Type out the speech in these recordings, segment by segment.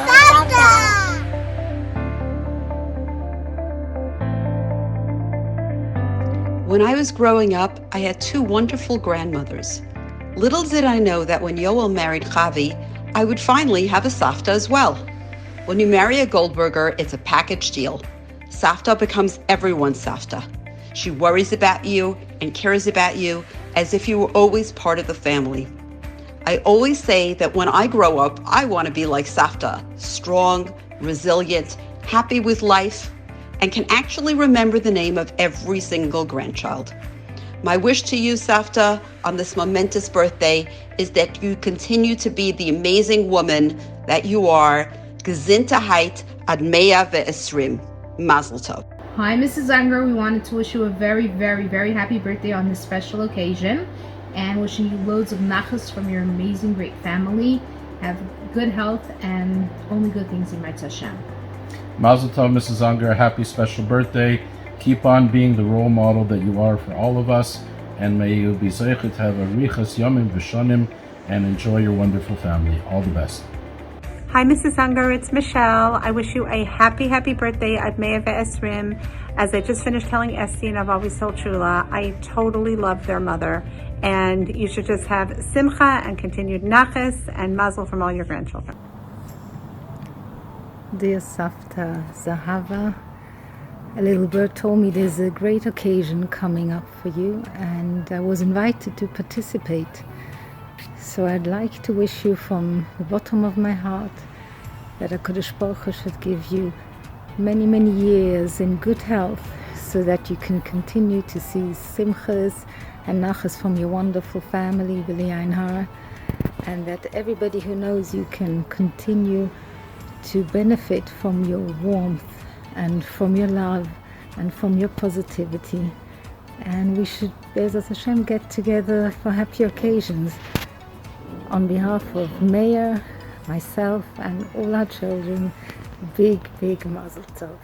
Savta. When I was growing up, I had two wonderful grandmothers. Little did I know that when Yoel married Chavi, I would finally have a Savta as well. When you marry a Goldberger, it's a package deal. Savta becomes everyone's Savta. She worries about you and cares about you as if you were always part of the family. I always say that when I grow up, I want to be like Savta, strong, resilient, happy with life, and can actually remember the name of every single grandchild. My wish to you, Savta, on this momentous birthday is that you continue to be the amazing woman that you are. Gesundheit ad 120. Mazel tov. Hi, Mrs. Unger. We wanted to wish you a very, very, very happy birthday on this special occasion, and wishing you loads of nachas from your amazing, great family. Have good health and only good things in Mitzvah Hashem. Mazel tov, Mrs. Unger. Happy special birthday. Keep on being the role model that you are for all of us, and may you be zeichet to have a richas yomim v'shonim and enjoy your wonderful family. All the best. Hi, Mrs. Unger, it's Michelle. I wish you a happy, happy birthday at Mea Ve'esrim. As I just finished telling Esti and I've always told Shula, I totally love their mother. And you should just have simcha and continued nachas and mazel from all your grandchildren. Dear Savta Zahava, a little bird told me there's a great occasion coming up for you, and I was invited to participate. So I'd like to wish you from the bottom of my heart that HaKadosh Baruch Hu should give you many, many years in good health so that you can continue to see simchas and nachas from your wonderful family, B'li Ayin Hara, and that everybody who knows you can continue to benefit from your warmth and from your love and from your positivity. And we should, Be'ezras Hashem, get together for happy occasions. On behalf of Mayor, myself, and all our children, big, big mazel tov.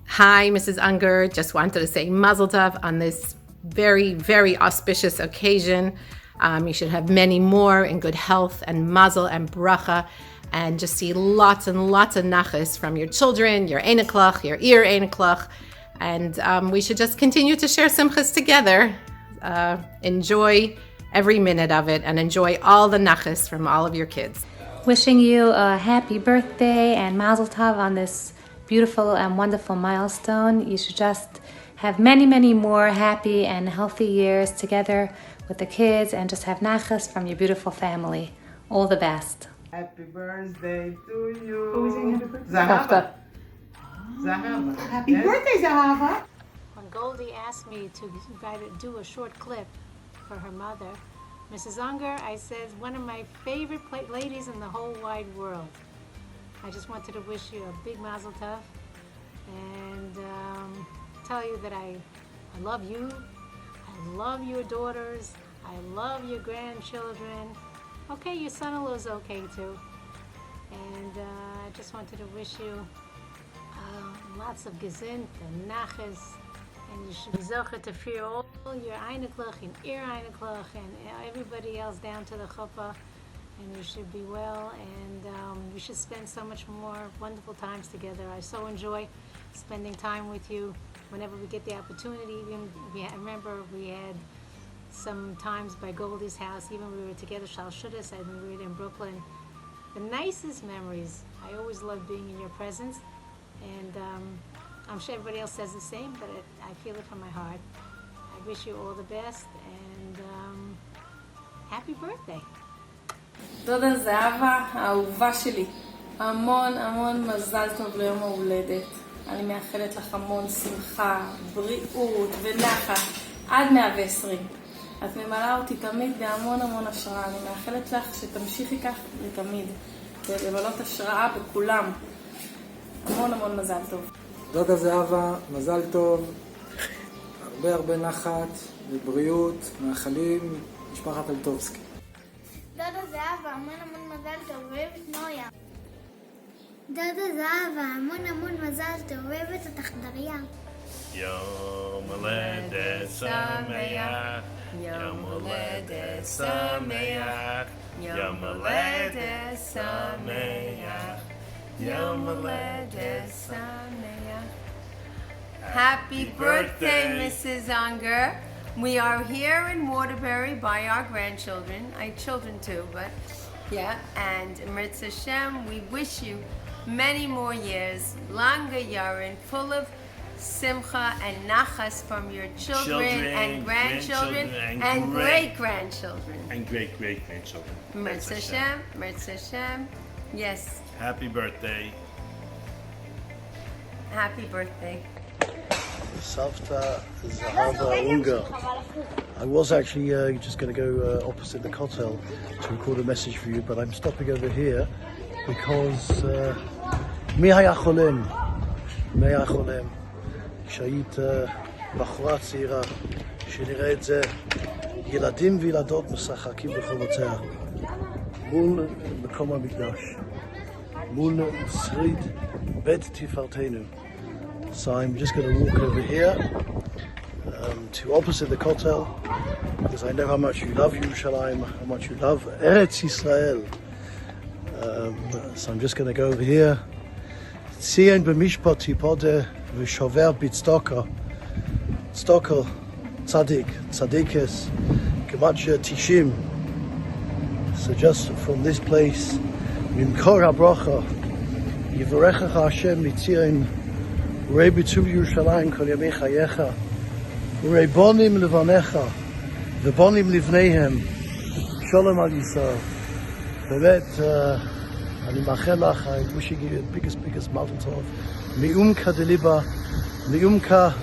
Hi, Mrs. Unger. Just wanted to say mazel tov on this very, very auspicious occasion. You should have many more in good health and mazel and bracha, and just see lots and lots of nachas from your children, your einiklach, your ir einiklach, and we should just continue to share simchas together. Enjoy every minute of it and enjoy all the nachas from all of your kids. Wishing you a happy birthday and mazel tov on this beautiful and wonderful milestone. You should just have many, many more happy and healthy years together with the kids and just have nachas from your beautiful family. All the best. Happy birthday to you. Who is saying happy birthday? Zahava. Zahava. Happy birthday, Zahava. When Goldie asked me to do a short clip for her mother, Mrs. Unger, I said, one of my favorite ladies in the whole wide world. I just wanted to wish you a big mazel tov and tell you that I love you, I love your daughters, I love your grandchildren. Okay, your son-in-law's okay too. And I just wanted to wish you lots of gesund and nachas. And you should be zocher to fear all your einiklach and ir einiklach and everybody else down to the chuppah. And you should be well, and we should spend so much more wonderful times together. I so enjoy spending time with you whenever we get the opportunity. I remember we had some times by Goldie's house, even when we were together, Shal Shudas, and we were in Brooklyn. The nicest memories. I always loved being in your presence, and I'm sure everybody else says the same, but I feel it from my heart. I wish you all the best, and happy birthday. דודה זהבה, האהובה שלי, המון המון מזל טוב ליום ההולדת. אני מאחלת לך המון שמחה, בריאות ונחת עד 120. את ממלאה אותי תמיד בהמון המון השראה. אני מאחלת לך שתמשיכי כך לתמיד, ולבלות השראה בכולם. המון המון מזל טוב. דודה זהבה, מזל טוב, הרבה הרבה נחת ובריאות, מאחלים משפחת אלטובסקי. דודה זהבה, המון המון מזל טוב, אוהבת נויה. דודה זהבה, המון המון מזל טוב, אוהבת אותך דריה. יום הולדת שמח, יום הולדת שמח, Yom Haledet Sameach. Yom Haledet Sameach. Happy birthday, Mrs. Unger. We are here in Waterbury by our grandchildren. I have children too, but yeah. And Mirz Hashem, we wish you many more years, Langa Yarin, full of simcha and nachas from your children and grandchildren and great-grandchildren. And great-great-grandchildren. Mirz Hashem, Mirz Hashem. Yes. Happy birthday. Happy birthday. Savta, Zahava, Unger. I was actually just going to go opposite the Kotel to record a message for you, but I'm stopping over here because מי היה חולם? שהיית בחורה צעירה, שנראה את זה ילדים וילדות משחקים בחומותיה מול מקום המקדש, מול שריד בית תפארתנו. So I'm just going to walk over here to opposite the Kotel because I know how much you love Yerushalayim, how much you love Eretz Yisrael. So I'm just going to go over here. Tzion b'mishpat tipodeh v'shover b'tzedakah. Tzedakah, tzadik, tzadikes, gematria tishim. So just from this place, mimkor habracha, yivarechecha Hashem mitzion, urei b'tzum Yerushalayim kol yamei chayecha, urei bonim levanecha, v'bonim livneihem, shalom al Yisrael. באמת, אני מאחל לך, I wish you the biggest mazel tov, מעומקא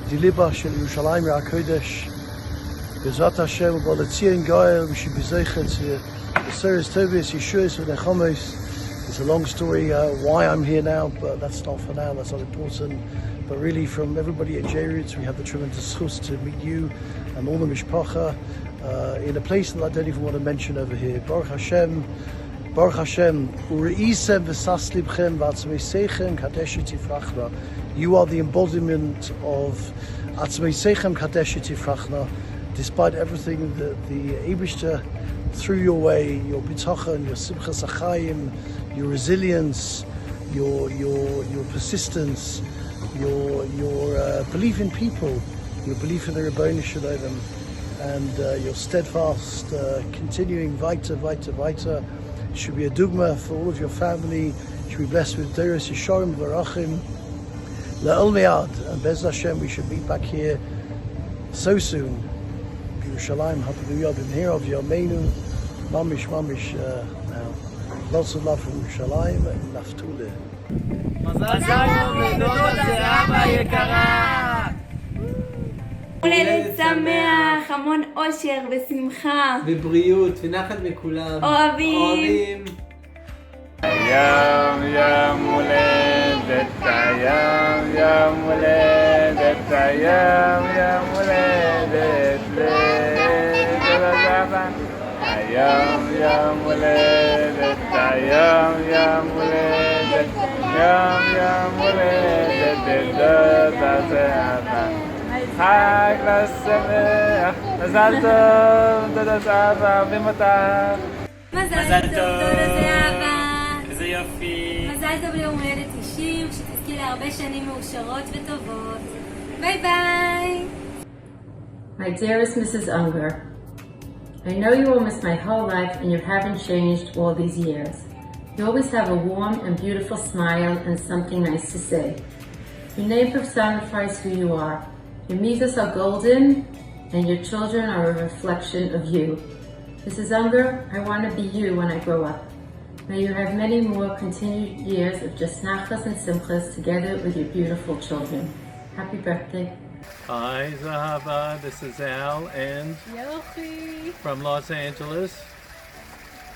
דליבה של ירושלים הקודש, בעזרת השם ובא לציון גואל, ושבזכר בסרס טוביס, ישועות ונחמות. It's a long story why I'm here now, but that's not for now, that's not important. But really from everybody at J-Roots, we have the tremendous chus to meet you and all the mishpacha in a place that I don't even want to mention over here. Baruch Hashem, ureisem v'sas libchem v'atzmeisechem kadeshet tifrachna. You are the embodiment of atzmeisechem kadeshet tifrachna. Despite everything that the Eibishter threw your way, your bitachon, your simchas achayim, your resilience, your persistence, your belief in people, your belief in the Rebbeinu Shalom, and your steadfast continuing weiter. It should be a dugma for all of your family. You should be blessed with Deirus Yisharim Barachim La'ol Me'ad. And Bez Hashem, we should meet back here so soon. Yerushalayim Hallelujah B'mhir of Yomeinu Mamish now. Lots of love from Yerushalayim and Naftule. מזל טוב לדודה זהבה יקרה. הולדת שמח, המון אושר ושמחה ובריאות ונחת מכולם. אוהבים. יום הולדת, יום הולדת לדודה זהבה. יום הולדת לדודה זהבה. חג לשמח, מזל טוב, דודה זהבה, אוהבים אותך. מזל טוב, דודה זהבה. איזה יופי. מזל טוב ליום הולדת 90, שתזכי להרבה שנים מאושרות וטובות. ביי ביי. My dearest Mrs. Unger, I know you will miss my whole life and you haven't changed all these years. You always have a warm and beautiful smile and something nice to say. Your name personifies who you are. Your mitzvahs are golden, and your children are a reflection of you. Mrs. Unger, I want to be you when I grow up. May you have many more continued years of just nachas and simchas together with your beautiful children. Happy birthday. Hi, Zahava. This is Al and Yochi from Los Angeles.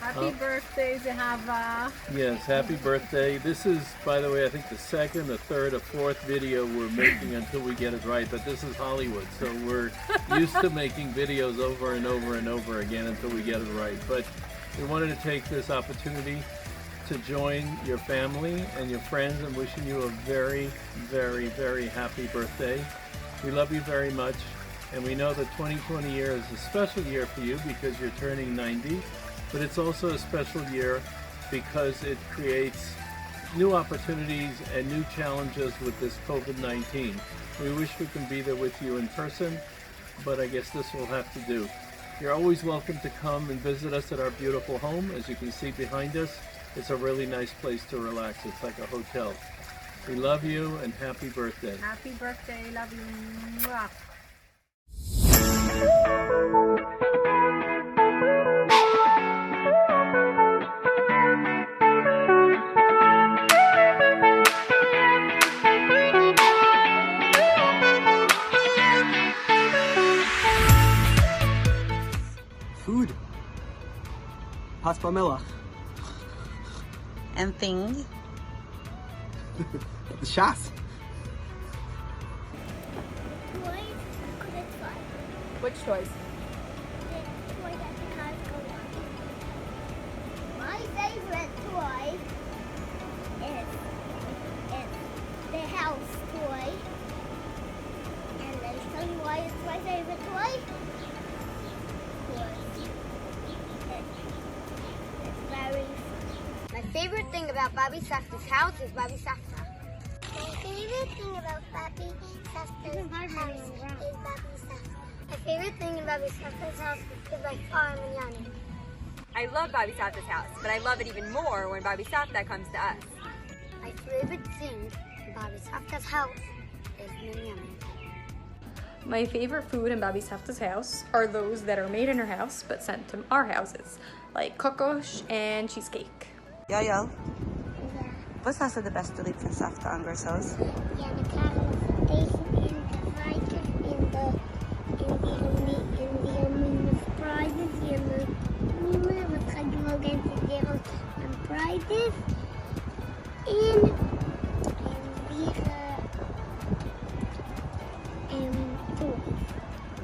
Happy birthday, Zahava. Yes, happy birthday. This is, by the way, I think the second, the third, or fourth video we're making until we get it right, but this is Hollywood, so we're used to making videos over and over again until we get it right. But we wanted to take this opportunity to join your family and your friends in wishing you a very, very, very happy birthday. We love you very much, and we know that 2020 year is a special year for you because you're turning 90. but it's also a special year because it creates new opportunities and new challenges with this COVID-19. We wish we can be there with you in person, but I guess this will have to do. You're always welcome to come and visit us at our beautiful home. As you can see behind us, it's a really nice place to relax. It's like a hotel. We love you and happy birthday. Happy birthday, love you. Mwah. Food. Pasta melach. And thing. The shas. Which toys? My favorite toy is the house toy. And let me tell you why it's my favorite toy. It's very fun. My favorite thing about Bobby Savta's house is Bobby Savta. My favorite thing about Bobby Savta's house is Bobby Savta. My favorite thing in Bobby Savta's house is my farm and Yanni. I love Bobby Savta's house, but I love it even more when Bobby Savta comes to us. My favorite thing in Bobby Savta's house is Minyamin. My favorite food in Bobby Savta's house are those that are made in her house but sent to our houses, like kokosh and cheesecake. Yo. Was hast du der beste Lied von Savta Unger's Haus? Ja, the conversation in the writer in the prizes in the wat ga je wel mensen delen en prizes in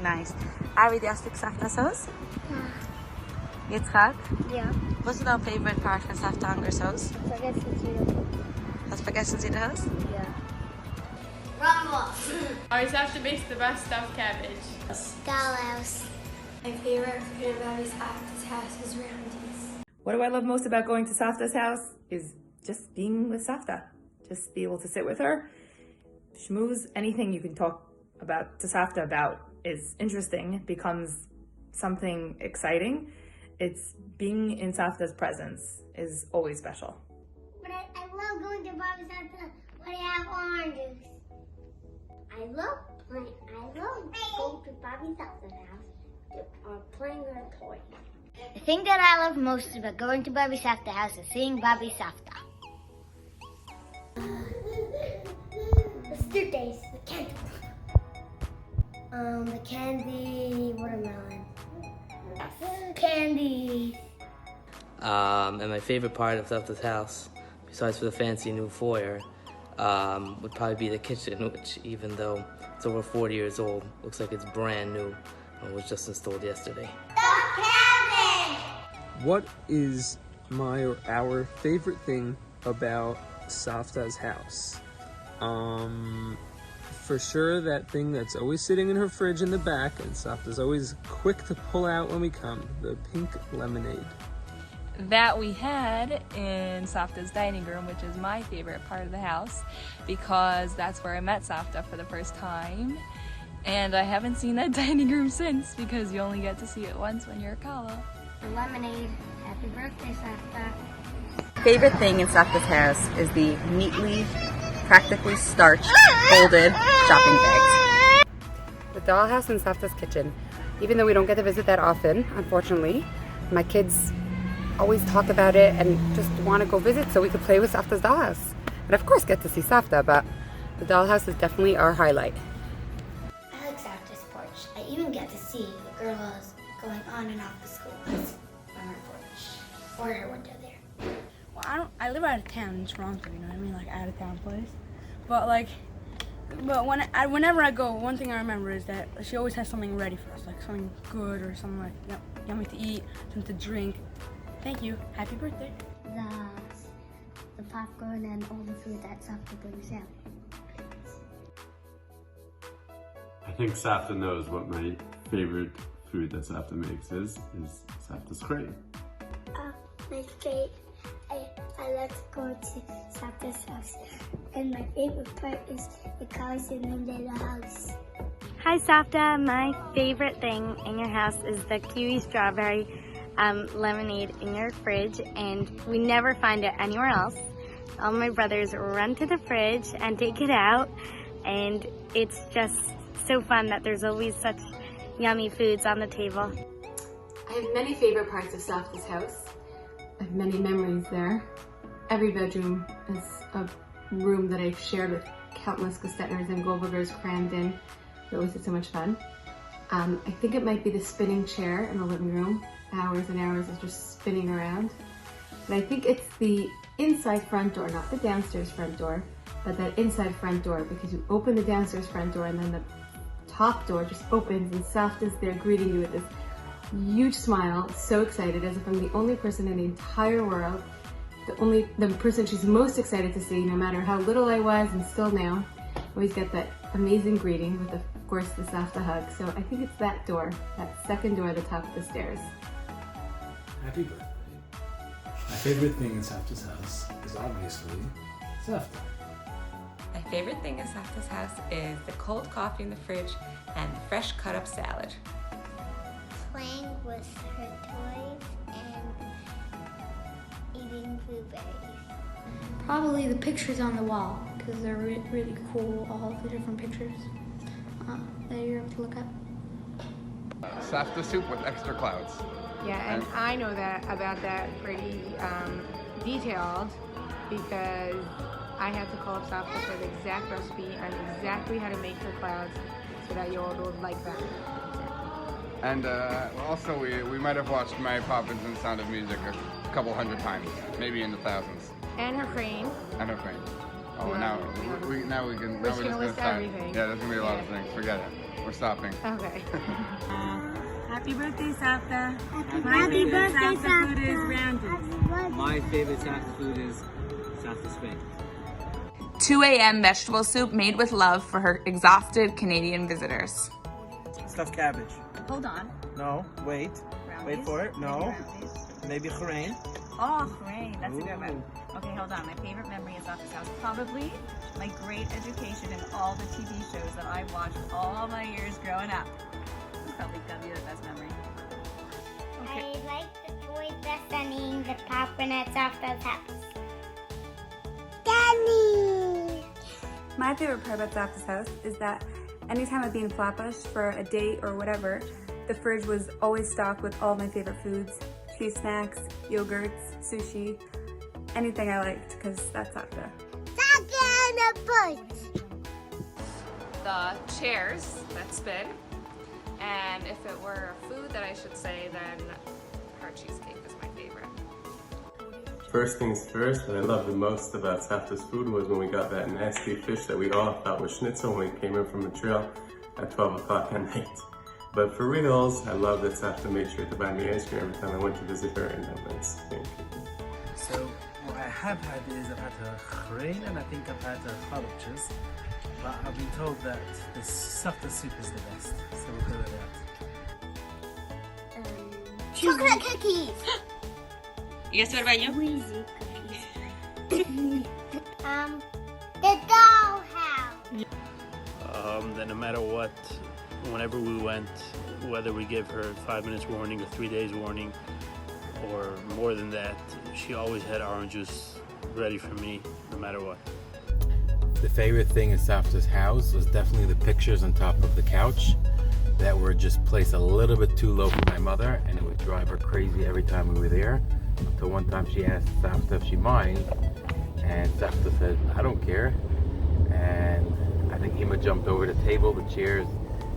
Nice. Ari, die hast du Savta's Haus? Ja. Yitzchak? Ja. Was ist dein favorite part von Savta Unger's Haus? Vergessen Sie das. Hast du vergessen Sie das Haus? Ja. Bobby Savta makes the best stuffed cabbage. Dollhouse. My favorite food in Bobby Savta's house is roundies. What do I love most about going to Savta's house is just being with Savta. Just be able to sit with her, schmooze. Anything you can talk about to Savta about is interesting. It becomes something exciting. It's being in Savta's presence is always special. But I love going to Bobby Savta when I have oranges. I love going to Bobby Savta's house or playing with her toys. The thing that I love most about going to Bobby Savta's house is seeing Bobby Savta. The birthdays, the candy watermelon. Candy. And my favorite part of Savta's house, besides for the fancy new foyer, would probably be the kitchen, which even though it's over 40 years old, looks like it's brand new and was just installed yesterday. What is my or our favorite thing about Savta's house? For sure that thing that's always sitting in her fridge in the back and Savta's always quick to pull out when we come, the pink lemonade. That we had in Savta's dining room, which is my favorite part of the house because that's where I met Savta for the first time, and I haven't seen that dining room since because you only get to see it once when you're a Kala. The lemonade. Happy birthday, Savta. Favorite thing in Savta's house is the neatly, practically starched, folded shopping bags. The dollhouse in Savta's kitchen. Even though we don't get to visit that often, unfortunately, my kids always talk about it and just want to go visit so we could play with Savta's dollhouse. And of course get to see Savta, but the dollhouse is definitely our highlight. I like Savta's porch. I even get to see the girls going on and off the school bus on her porch or her window there. Well, I live out of town in Toronto, you know what I mean, like out of town place. But whenever I go, one thing I remember is that she always has something ready for us, like something good or something like yummy to eat, something to drink. Thank you. Happy birthday. The popcorn and all the food that Savta brings out. I think Savta knows what my favorite food that Savta makes is Savta's crepe. My favorite, I love to go to Savta's house. And my favorite part is the cows in the little house. Hi Savta, my favorite thing in your house is the kiwi strawberry lemonade in your fridge, and we never find it anywhere else. All my brothers run to the fridge and take it out, and it's just so fun that there's always such yummy foods on the table. I have many favorite parts of Savta's house. I have many memories there. Every bedroom is a room that I've shared with countless Gestetners and Goldbergers crammed in. We always had so much fun. I think it might be the spinning chair in the living room. Hours and hours of just spinning around. But I think it's the inside front door, not the downstairs front door, but that inside front door, because you open the downstairs front door and then the top door just opens and Savta's there greeting you with this huge smile, so excited, as if I'm the only person in the entire world, the person she's most excited to see, no matter how little I was and still now. Always get that amazing greeting with, of course, the Savta hug. So I think it's that door, that second door at the top of the stairs. Happy birthday. My favorite thing in Savta's house is obviously Savta. My favorite thing in Savta's house is the cold coffee in the fridge and the fresh cut up salad. Playing with her toys and eating blueberries. Probably the pictures on the wall, because they're really cool, all the different pictures that you're able to look at. Savta soup with extra clouds. Yeah, and I know that about that pretty detailed because I had to call up Savta for the exact recipe and exactly how to make her clouds so that you all would like them. And also we might have watched Mary Poppins and Sound of Music a couple hundred times, maybe in the thousands. And her crane. And her crane. Oh, Yeah, now we're just gonna start. everything. Yeah, there's gonna be a lot of things. Forget it. We're stopping. Okay. Happy birthday, Savta. Happy birthday, Savta food is Savta. rounded. My favorite Savta food is Savta Spain. 2 a.m. vegetable soup made with love for her exhausted Canadian visitors. Stuffed cabbage. Hold on. No, wait. Brownies? Wait for it. No. Maybe grain. Oh, great. That's a good one. Okay, hold on. My favorite memory is Savta's house. Probably my great education in all the TV shows that I watched all my years growing up. It's probably gonna be the best memory. I like the toys best and eating the popcorn at Savta's house. Daddy! My favorite part about Savta's house is that anytime I'd be in Flatbush for a date or whatever, the fridge was always stocked with all my favorite foods, cheese snacks, yogurts, sushi, anything I liked, because that's Savta. The chairs that spin, and if it were a food that I should say, then her cheesecake is my favorite. First things first, what I loved the most about Savta's food was when we got that nasty fish that we all thought was schnitzel when we came in from Montreal at 12 o'clock at night. But for reals, I love that Savta made sure to buy me ice cream every time I went to visit her in Netherlands. Thank you. So what I have had is I've had a grain and I think I've had a halibutches. But I've been told that the Savta soup is the best, so we'll go with that. Chocolate cookies! ¿Y al baño? Wheezy cookies. The dollhouse. That no matter what, whenever we went, whether we give her 5 minutes warning or 3 days warning or more than that, she always had orange juice ready for me, no matter what. The favorite thing in Savta's house was definitely the pictures on top of the couch that were just placed a little bit too low for my mother, and it would drive her crazy every time we were there. Until one time she asked Savta if she mind, and Savta said, I don't care. And I think Ima jumped over the table, the chairs,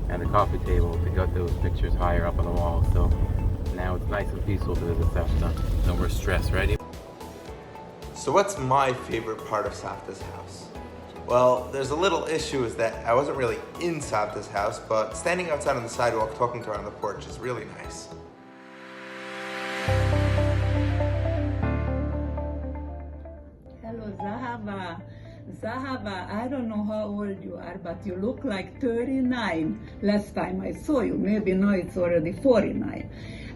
and the coffee table to get those pictures higher up on the wall. So now it's nice and peaceful to visit Savta. No more stress, right? So what's my favorite part of Savta's house? Well, there's a little issue is that I wasn't really in Savta's house, but standing outside on the sidewalk talking to her on the porch is really nice. Hello, Zahava. Zahava, I don't know how old you are, but you look like 39 last time I saw you. Maybe now it's already 49.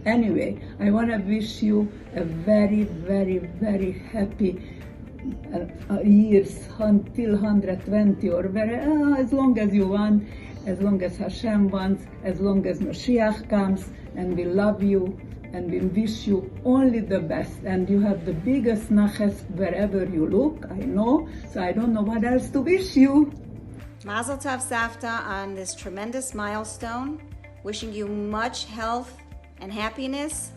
Anyway, I want to wish you a very, very, very happy years until 120 or as long as you want, as long as Hashem wants, as long as Mashiach comes, and we love you and we wish you only the best. And you have the biggest naches wherever you look, I know, so I don't know what else to wish you. Mazel tov, Savta, on this tremendous milestone. Wishing you much health and happiness.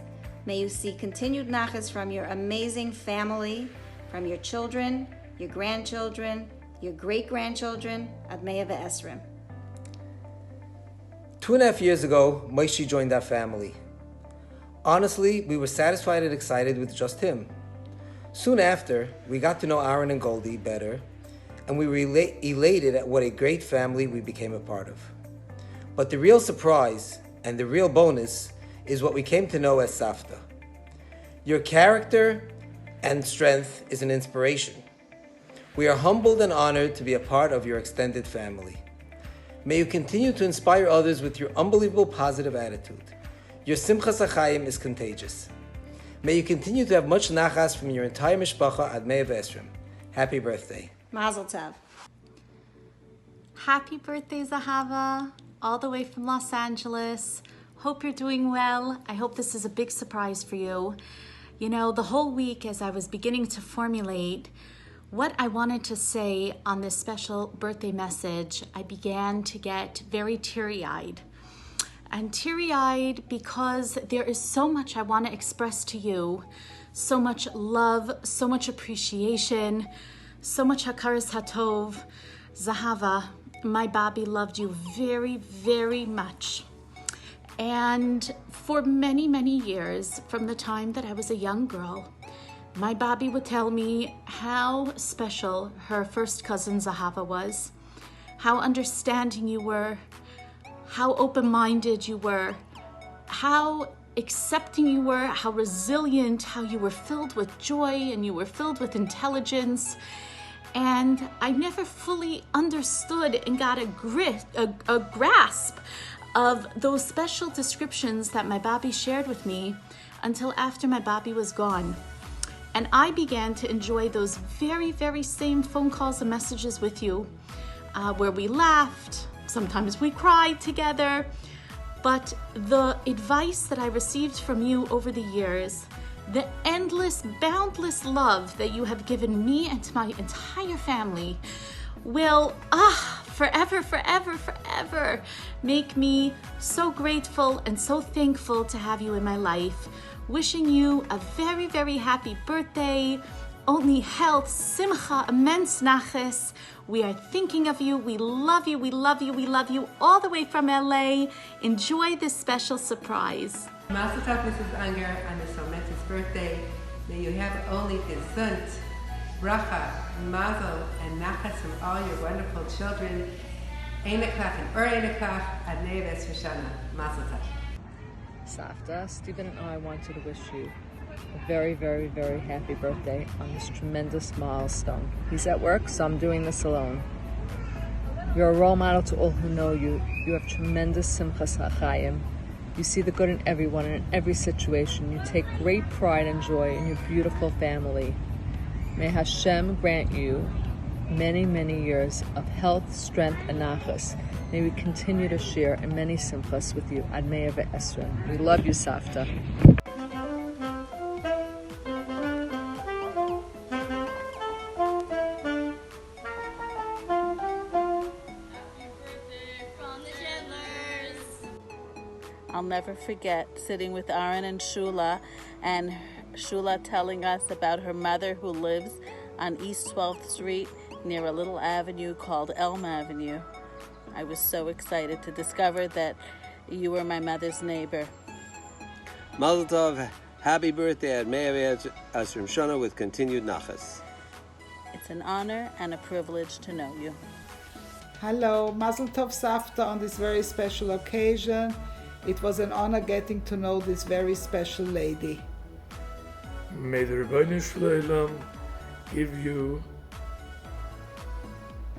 May you see continued naches from your amazing family, from your children, your grandchildren, your great-grandchildren, Ad Mea V'Esrim. 2.5 years ago, Moshe joined our family. Honestly, we were satisfied and excited with just him. Soon after, we got to know Aaron and Goldie better, and we were elated at what a great family we became a part of. But the real surprise and the real bonus is what we came to know as Savta. Your character and strength is an inspiration. We are humbled and honored to be a part of your extended family. May you continue to inspire others with your unbelievable positive attitude. Your Simchas HaChaim is contagious. May you continue to have much nachas from your entire mishpacha Ad Mea V'Esrim. Happy birthday. Mazel tov. Happy birthday, Zahava, all the way from Los Angeles. Hope you're doing well. I hope this is a big surprise for you. You know, the whole week as I was beginning to formulate what I wanted to say on this special birthday message, I began to get very teary-eyed. And teary-eyed because there is so much I want to express to you, so much love, so much appreciation, so much hakaras hatov. Zahava, my Bobby loved you very, very much. And for many, many years, from the time that I was a young girl, my Bobby would tell me how special her first cousin Zahava was, how understanding you were, how open-minded you were, how accepting you were, how resilient, how you were filled with joy and you were filled with intelligence. And I never fully understood and got a grasp of those special descriptions that my Bobby shared with me until after my Bobby was gone. And I began to enjoy those very, very same phone calls and messages with you, where we laughed, sometimes we cried together. But the advice that I received from you over the years, the endless, boundless love that you have given me and to my entire family will forever, forever, forever make me so grateful and so thankful to have you in my life. Wishing you a very, very happy birthday, only health, simcha, immense naches. We are thinking of you. We love you. We love you. We love you all the way from LA. Enjoy this special surprise. Mazel tov, Mrs. Unger, on this momentous birthday. May you have only gesund, bracha, mazel, and nachas from all your wonderful children. Einekach and Einekach, Ad Mea V'Esrim. Mazel tov. Savta, Stephen and I want to wish you a very, very, very happy birthday on this tremendous milestone. He's at work, so I'm doing this alone. You're a role model to all who know you. You have tremendous simchas ha'chayim. You see the good in everyone and in every situation. You take great pride and joy in your beautiful family. May Hashem grant you many, many years of health, strength, and nachas. May we continue to share in many simchas with you. Ad Mea V'Esrim. We love you, Savta. I'll never forget sitting with Aaron and Shula, and Shula telling us about her mother who lives on East 12th Street near a little avenue called Elm Avenue. I was so excited to discover that you were my mother's neighbor. Mazel tov, happy birthday at Mea V'Esrim Shana with continued nachas. It's an honor and a privilege to know you. Hello, Mazel tov Savta on this very special occasion. It was an honor getting to know this very special lady. May the Rebbeinu Shleilam give you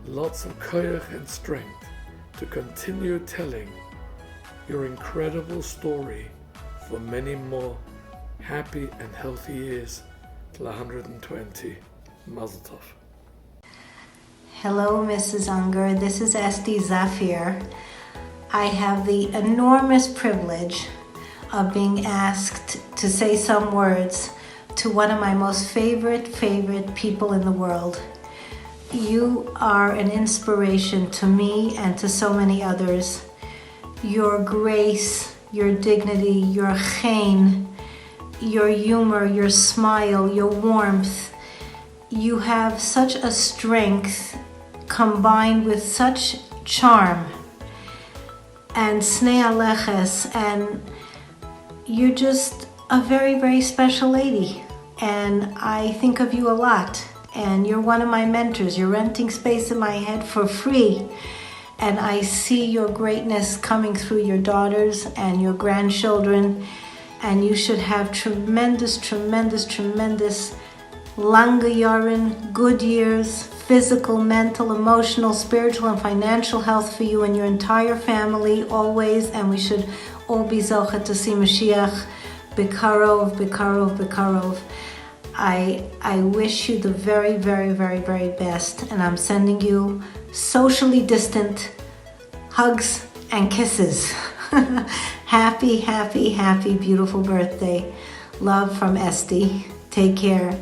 lots of koyach and strength to continue telling your incredible story for many more happy and healthy years till 120. Mazel tov. Hello, Mrs. Unger. This is Esti Zafir. I have the enormous privilege of being asked to say some words to one of my most favorite people in the world. You are an inspiration to me and to so many others. Your grace, your dignity, your chen, your humor, your smile, your warmth. You have such a strength combined with such charm and snei aleches, and you're just a very special lady, and I think of you a lot, and you're one of my mentors. You're renting space in my head for free, and I see your greatness coming through your daughters and your grandchildren, and you should have tremendous lange Jahren, good years, physical, mental, emotional, spiritual, and financial health for you and your entire family always, and we should all be zocha to see Mashiach bekarov. I wish you the very best, and I'm sending you socially distant hugs and kisses. Happy, beautiful birthday. Love from Esti. Take care.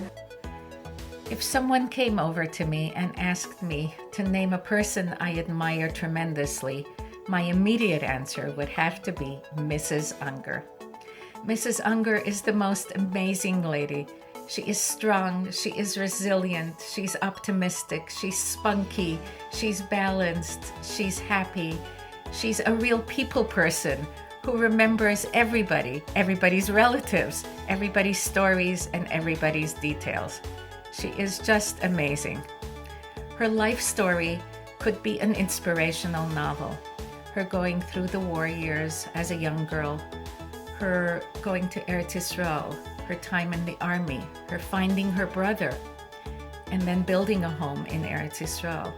If someone came over to me and asked me to name a person I admire tremendously, my immediate answer would have to be Mrs. Unger. Mrs. Unger is the most amazing lady. She is strong, she is resilient, she's optimistic, she's spunky, she's balanced, she's happy. She's a real people person who remembers everybody's relatives, everybody's stories, and everybody's details. She is just amazing. Her life story could be an inspirational novel. Her going through the war years as a young girl, her going to Eretz Yisrael, her time in the army, her finding her brother, and then building a home in Eretz Yisrael,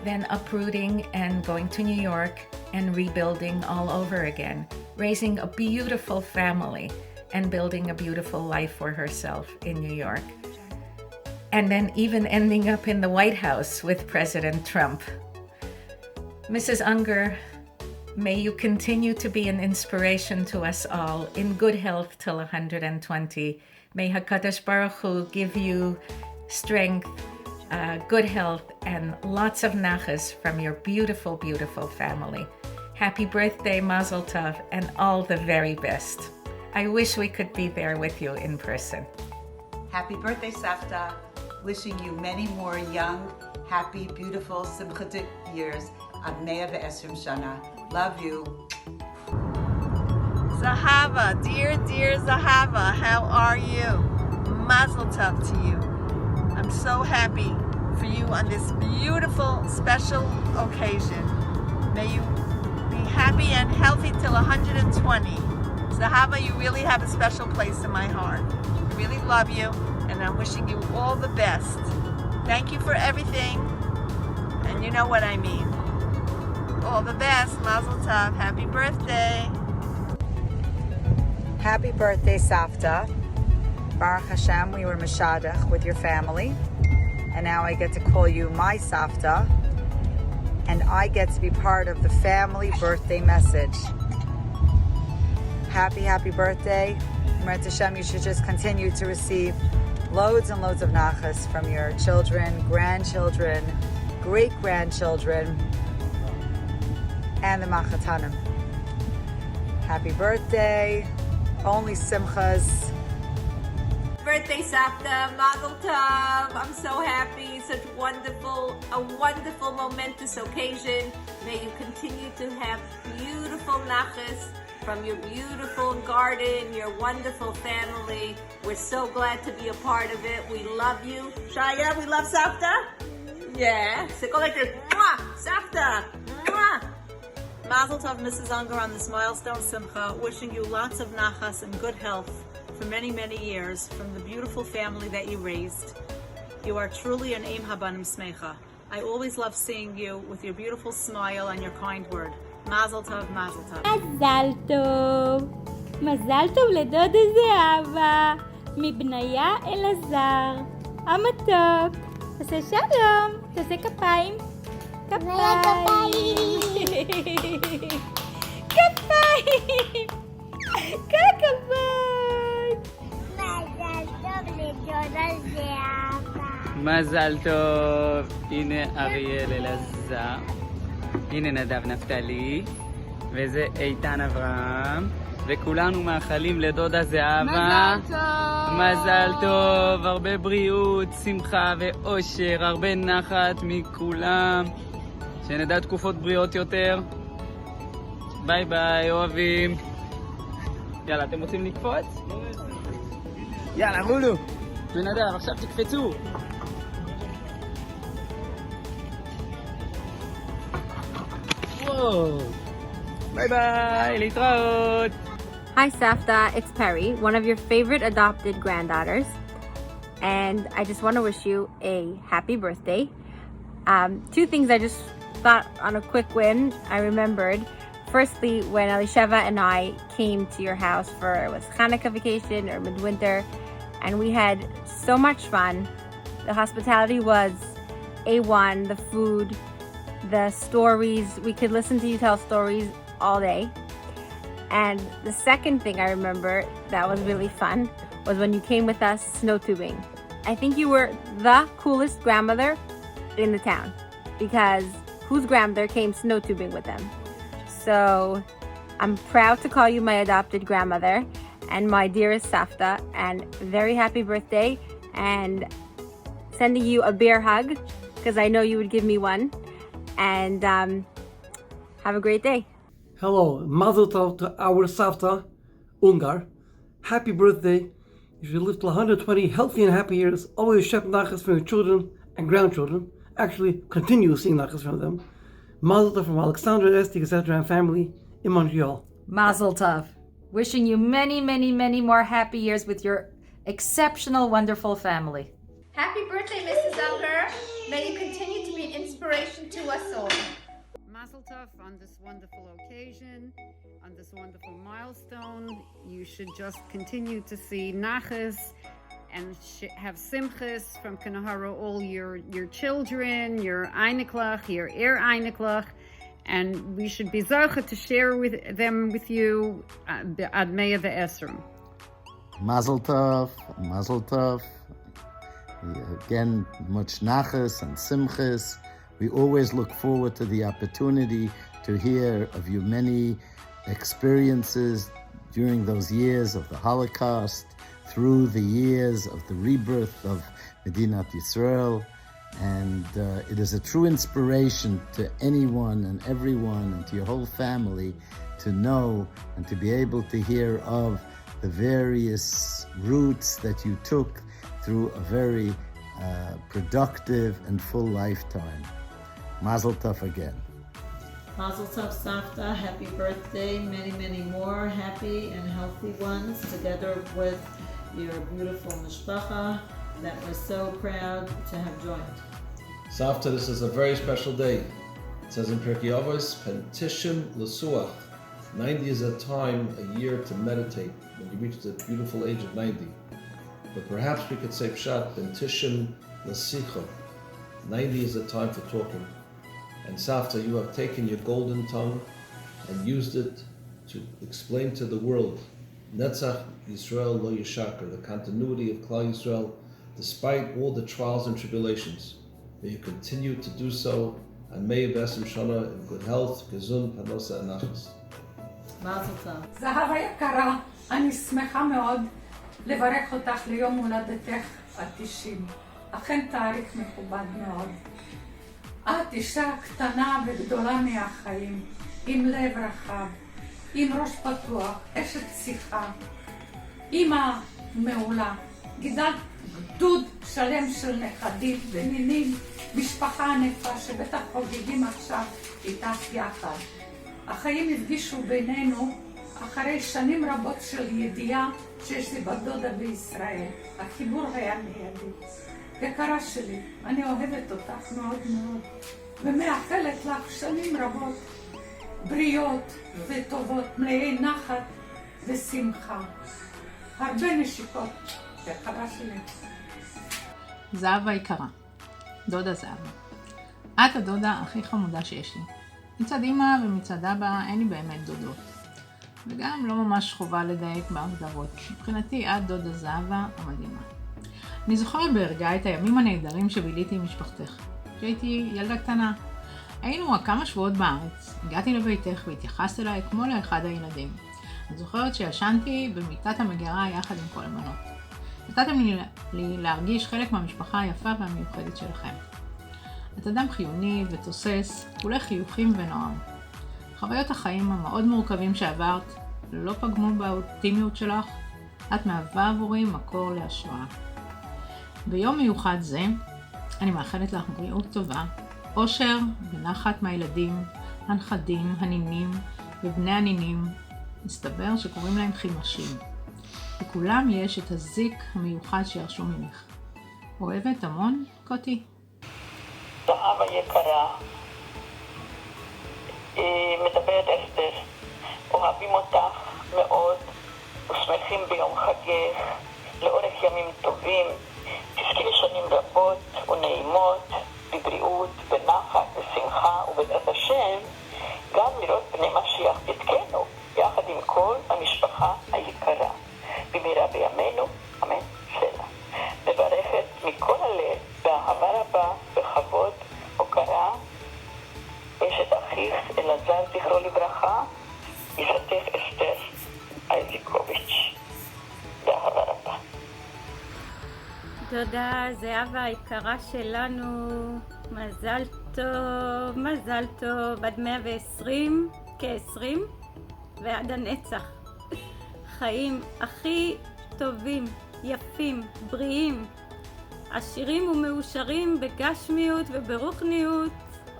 then uprooting and going to New York and rebuilding all over again, raising a beautiful family and building a beautiful life for herself in New York. And then even ending up in the White House with President Trump. Mrs. Unger, may you continue to be an inspiration to us all in good health till 120. May HaKadosh Baruch Hu give you strength, good health, and lots of nachas from your beautiful family. Happy birthday, Mazel Tov, and all the very best. I wish we could be there with you in person. Happy birthday, Savta. Wishing you many more young, happy, beautiful, simchadik years. Ad 120 Shana. Love you. Zahava, dear Zahava, how are you? Mazel tov to you. I'm so happy for you on this beautiful, special occasion. May you be happy and healthy till 120. Zahava, you really have a special place in my heart. I really love you, and I'm wishing you all the best. Thank you for everything, and you know what I mean. All the best, Mazel Tov, happy birthday. Happy birthday, Savta. Baruch Hashem, we were Meshadach with your family, and now I get to call you my Savta, and I get to be part of the family birthday message. Happy birthday. Merit Hashem, you should just continue to receive loads and loads of nachas from your children, grandchildren, great-grandchildren, and the Machatanim. Happy birthday. Only simchas. Birthday, Savta. Mazel Tov. I'm so happy. Such a wonderful, momentous occasion. May you continue to have beautiful nachas from your beautiful garden, your wonderful family. We're so glad to be a part of it. We love you. Shaya, we love Savta? Yeah. So go like this. Mwah! Savta! Mwah! Mazel Tov, Mrs. Unger, on this milestone simcha, wishing you lots of nachas and good health for many years from the beautiful family that you raised. You are truly an Eim Habanim Smecha. I always love seeing you with your beautiful smile and your kind word. Mazel Tov, Mazel Tov. Mazel Tov. מזל טוב לדודה זהבה, מבניה אלעזר, המתוק. תעשה שלום, תעשה כפיים. כפיים. כפיים. כל הכבוד. מזל טוב לדודה זהבה. מזל טוב. הנה אריאל אלעזר. הנה נדב נפתלי. וזה איתן אברהם. וכולנו מאחלים לדודה זהבה מזל טוב, הרבה בריאות, שמחה ואושר, הרבה נחת מכולם, שנדע תקופות בריאות יותר. ביי ביי, אוהבים. יאללה, אתם רוצים לקפוץ? יאללה, רולו ונדב, עכשיו תקפצו. וואו, ביי ביי, להתראות. Hi Savta, it's Perry, one of your favorite adopted granddaughters, and I just want to wish you a happy birthday. Two things I just thought on a quick win I remembered. Firstly, when Elisheva and I came to your house for it was Hanukkah vacation or midwinter, and we had so much fun. The hospitality was A1, the food, the stories. We could listen to you tell stories all day. And the second thing I remember that was really fun was when you came with us snow tubing. I think you were the coolest grandmother in the town because whose grandmother came snow tubing with them? So I'm proud to call you my adopted grandmother and my dearest Savta, and very happy birthday, and sending you a bear hug because I know you would give me one, and have a great day. Hello, Mazel Tov to our Savta, Ungar. Happy birthday. You should live to 120 healthy and happy years. Always shep nachas from your children and grandchildren. Actually, continue seeing nachas from them. Mazel Tov from Alexandra, Esti, etc. and family in Montreal. Mazel Tov. Wishing you many, many, many more happy years with your exceptional, wonderful family. Happy birthday, Mrs. Unger. May you continue to be an inspiration to us all. Mazel tov on this wonderful occasion, on this wonderful milestone. You should just continue to see nachas and have simchas from Kanahara, all your children, your einiklach, your einiklach, and we should be zoche to share with them with you ad meya ve'esrim. Mazel tov, mazel tov. Again, much nachas and simchas. We always look forward to the opportunity to hear of your many experiences during those years of the Holocaust, through the years of the rebirth of Medinat Yisrael. And it is a true inspiration to anyone and everyone and to your whole family to know and to be able to hear of the various routes that you took through a very productive and full lifetime. Mazel tov again. Mazel tov, Savta. Happy birthday. Many, many more happy and healthy ones together with your beautiful mishpacha that we're so proud to have joined. Savta, this is a very special day. It says in Pirkei Avos, Pentishim L'suach. 90 is a time, a year to meditate when you reach the beautiful age of 90. But perhaps we could say Pshat, Pentishim L'sicha. 90 is a time for talking. And Savta, you have taken your golden tongue and used it to explain to the world Netzach Yisrael Lo Yishakar, the continuity of Klal Yisrael, despite all the trials and tribulations. May you continue to do so, and may you besim shana in good health, gezund, panosa, and nachas. Mazel tov. זהבה יקרה, אני שמחה מאוד לברך אותך ליום הולדתך ה-90. אכן תאריך מכובד מאוד. את אישה קטנה וגדולה מהחיים, עם לב רחב, עם ראש פתוח, אשת שיחה, אמא מעולה, גידלת גדוד שלם של נכדים ונינים, משפחה ענפה שבטח חוגגים עכשיו איתך יחד. החיים הפגישו בינינו אחרי שנים רבות של ידיעה שיש לי בת דודה בישראל. החיבור היה מיידי. יקרה שלי, אני אוהבת אותך מאוד מאוד, ומאחלת לך שנים רבות, בריאות וטובות, מלאי נחת ושמחה. הרבה נשיקות. יקרה שלי. זהבה יקרה, דודה זהבה. את הדודה הכי חמודה שיש לי. מצד אמא ומצד אבא אין לי באמת דודות. וגם לא ממש חובה לדייק בהגדרות. מבחינתי את דודה זהבה המדהימה. אני זוכרת בהרגעה את הימים הנהדרים שביליתי עם משפחתך. כשהייתי ילדה קטנה. היינו רק כמה שבועות בארץ, הגעתי לביתך והתייחסת אליי כמו לאחד הילדים. אני זוכרת שישנתי במיטת המגירה יחד עם כל הבנות. נתתם לי להרגיש חלק מהמשפחה היפה והמיוחדת שלכם. את אדם חיוני ותוסס, כולי חיוכים ונועם. חוויות החיים המאוד מורכבים שעברת לא פגמו באופטימיות שלך, את מהווה עבורי מקור להשראה. ביום מיוחד זה, אני מאחלת לך בריאות טובה, אושר ונחת מהילדים, הנכדים, הנינים ובני הנינים. מסתבר שקוראים להם חימשים. לכולם יש את הזיק המיוחד שירשו ממך. אוהבת המון, קוטי. זהבה יקרה, מדברת אסתר, אוהבים אותך מאוד ושמחים ביום חגך, לאורך ימים טובים, תזכי לשנים רבות ונעימות, בבריאות, בנחת, בשמחה ובעזרת השם, גם לראות פני משיח צדקנו, יחד עם כל המשפחה היקרה. במהרה בימינו, אמן, סלע. מברכת מכל הלב, באהבה רבה, בכבוד, הוקרה, אשת אחיך אלעזר זכרו לברכה, גיסתך אסתר איזיקוביץ'. באהבה רבה. תודה זהבה היקרה שלנו, מזל טוב, מזל טוב, עד 120, כ-20 ועד הנצח. חיים הכי טובים, יפים, בריאים, עשירים ומאושרים בגשמיות וברוחניות,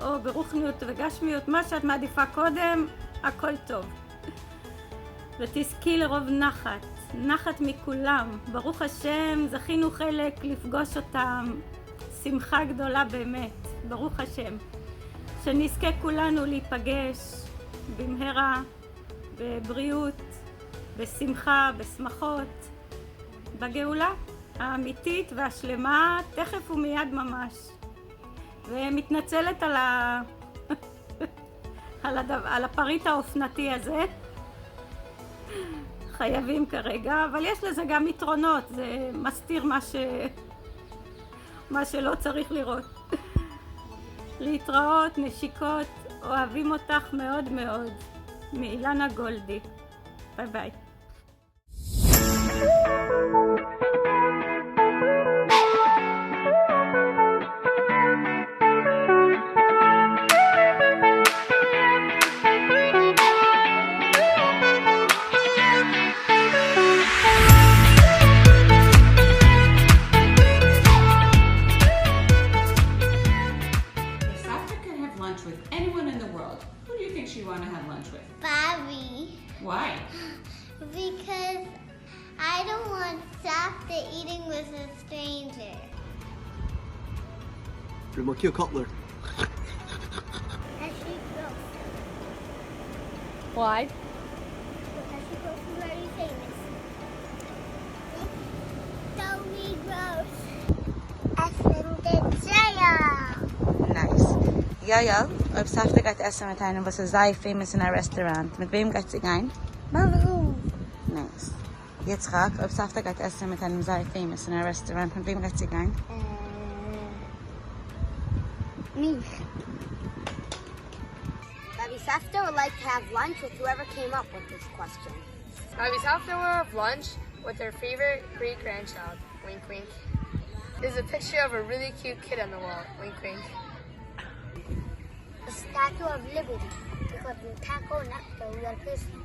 או ברוחניות וגשמיות, מה שאת מעדיפה קודם, הכל טוב. ותזכי לרוב נחת, נחת מכולם. ברוך השם, זכינו חלק לפגוש אותם. שמחה גדולה באמת, ברוך השם. שנזכה כולנו להיפגש במהרה, בבריאות, בשמחה, בשמחות, בגאולה האמיתית והשלמה, תכף ומיד ממש. ומתנצלת על הפריט האופנתי הזה. חייבים כרגע, אבל יש לזה גם יתרונות, זה מסתיר מה שלא צריך לראות. להתראות, נשיקות, אוהבים אותך מאוד מאוד. מאילנה גולדי. ביי ביי. Why? Because I don't want Savta eating with a stranger. Bring my cute cutler. And she grows. Why? Because she grows very famous. Tony grows. Nice. Yo, ob Savta got essen mit einem, was sehr famous in a restaurant. Mit wem geht sie gehen? Mama. Nice. Jetzt frag, ob Savta got essen mit einem sehr famous in a restaurant. Mit wem geht sie gehen? Me. Baby Savta would like to have lunch with whoever came up with this question. Baby Savta will have lunch with her favorite great-grandchild. Wink, wink. There's a picture of a really cute kid on the wall. Wink, wink. The Statue of Liberty, because in Taco Nectar we are Christian.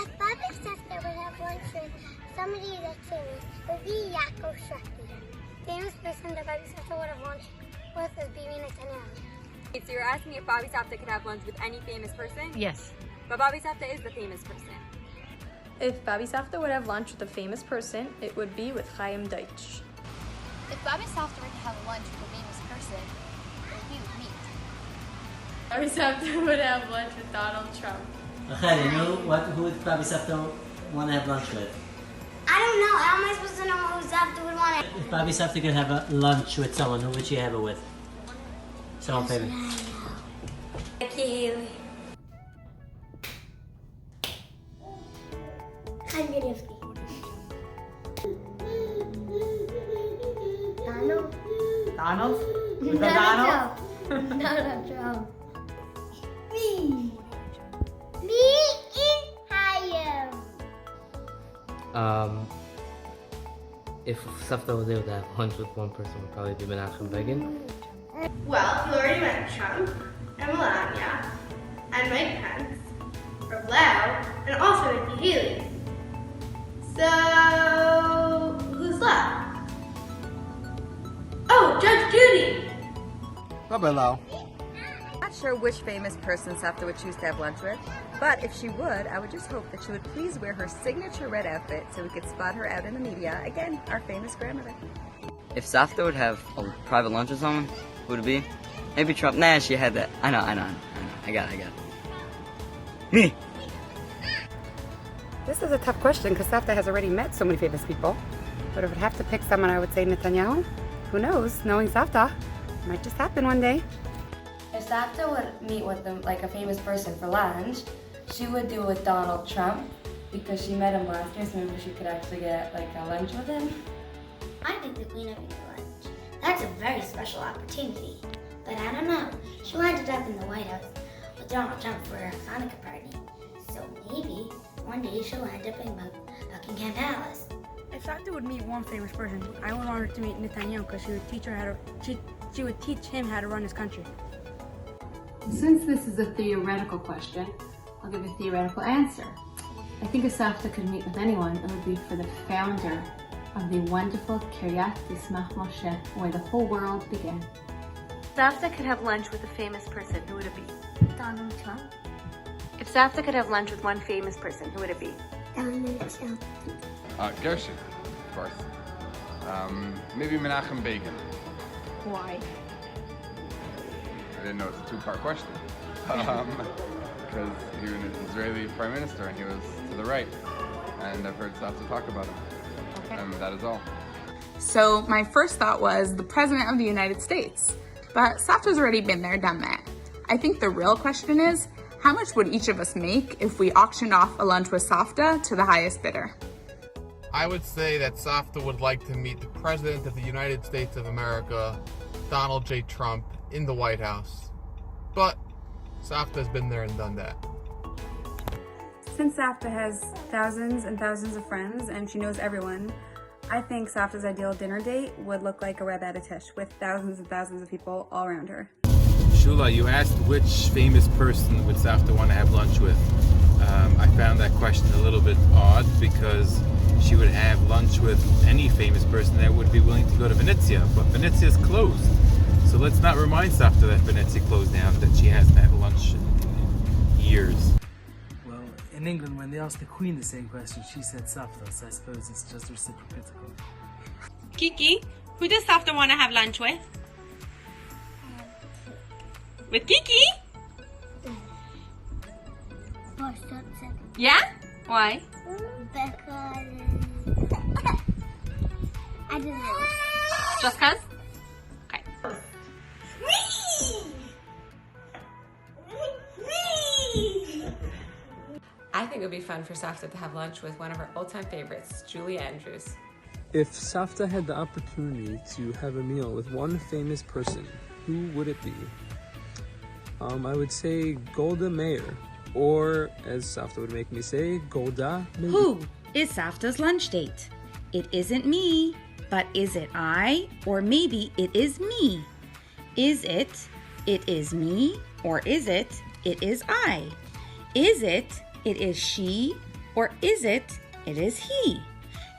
If Bobby Savta would have lunch with somebody that's famous, it would be Yaakov Shakti. Famous person that Bobby Savta would have lunch with is Bibi Netanyahu. So you're asking if Bobby Savta could have lunch with any famous person? Yes. But Bobby Savta is the famous person. If Bobby Savta would have lunch with a famous person, it would be with Chaim Deutsch. If Bobby Savta were to have lunch with a famous person, it would be with me. Bobby Savta would have lunch with Donald Trump. Who would Papi Savta want to have lunch with? I don't know. How am I supposed to know who Savta would want to? If Papi Savta could have a lunch with someone, who would she have it with? Someone famous. Cute. Donald. Donald? Donald Trump. Me and Hayam. If Savta was able to have lunch with one person, it would probably be Menachem Begin. Well, you already met Trump, and Melania, and Mike Pence, Rob Lau, and also Nikki Haley. So, who's left? Oh, Judge Judy! Hello. Not sure which famous person Savta would choose to have lunch with, but if she would, I would just hope that she would please wear her signature red outfit so we could spot her out in the media. Again, our famous grandmother. If Savta would have a private lunch with someone, who would it be? Maybe Trump. Nah, she had that. I know. I got it. Me! This is a tough question because Savta has already met so many famous people. But if I would have to pick someone, I would say Netanyahu. Who knows? Knowing Savta, it might just happen one day. If Savta would meet with a famous person for lunch, she would do it with Donald Trump because she met him last year, so maybe she could actually get a lunch with him. I think the Queen of England. That's a very special opportunity. But I don't know. She ended up in the White House with Donald Trump for a Hanukkah party. So maybe one day she'll end up in Buckingham Palace. If Savta would meet one famous person, I would want her to meet Netanyahu because she would teach him how to run his country. Since this is a theoretical question, I'll give a theoretical answer. I think if Savta could meet with anyone, it would be for the founder of the wonderful Kiryat Yismach Moshe, where the whole world began. Savta could have lunch with a famous person, who would it be? Donald Trump. If Savta could have lunch with one famous person, who would it be? Donald Trump. Gershon, of course. Maybe Menachem Begin. Why? I didn't know it's a two-part question. Because he was an Israeli prime minister and he was to the right. And I've heard Savta talk about him. Okay. And that is all. So my first thought was the President of the United States. But Savta's already been there, done that. I think the real question is, how much would each of us make if we auctioned off a lunch with Savta to the highest bidder? I would say that Savta would like to meet the President of the United States of America, Donald J. Trump, in the White House. But Savta's been there and done that. Since Savta has thousands and thousands of friends and she knows everyone, I think Savta's ideal dinner date would look like a Reb Adatish with thousands and thousands of people all around her. Shula, you asked which famous person would Savta want to have lunch with. I found that question a little bit odd because she would have lunch with any famous person that would be willing to go to Venezia, but Venezia is closed. So let's not remind Savta that Venezia closed down, that she hasn't had lunch in years. Well, in England, when they asked the Queen the same question, she said Savta, so I suppose it's just reciprocal. Kiki, who does Savta want to have lunch with? With Kiki? Yeah? Why? Because I don't know. Just cause? Okay. I think it would be fun for Savta to have lunch with one of her old-time favorites, Julie Andrews. If Savta had the opportunity to have a meal with one famous person, who would it be? I would say Golda Meir, or as Savta would make me say, Golda Meir. Who is Savta's lunch date? It isn't me, but is it I? Or maybe it is me. Is it is me? Or is it is I? Is it is she? Or is it is he?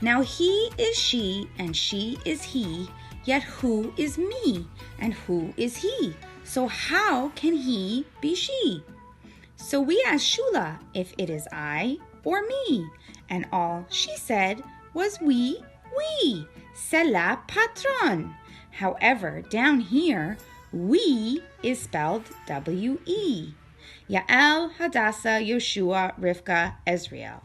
Now he is she and she is he, yet who is me and who is he? So how can he be she? So we asked Shula if it is I or me, and all she said was oui. C'est la patronne. However, down here, we is spelled W-E. Yael, Hadassah, Yoshua, Rivka, Ezriel.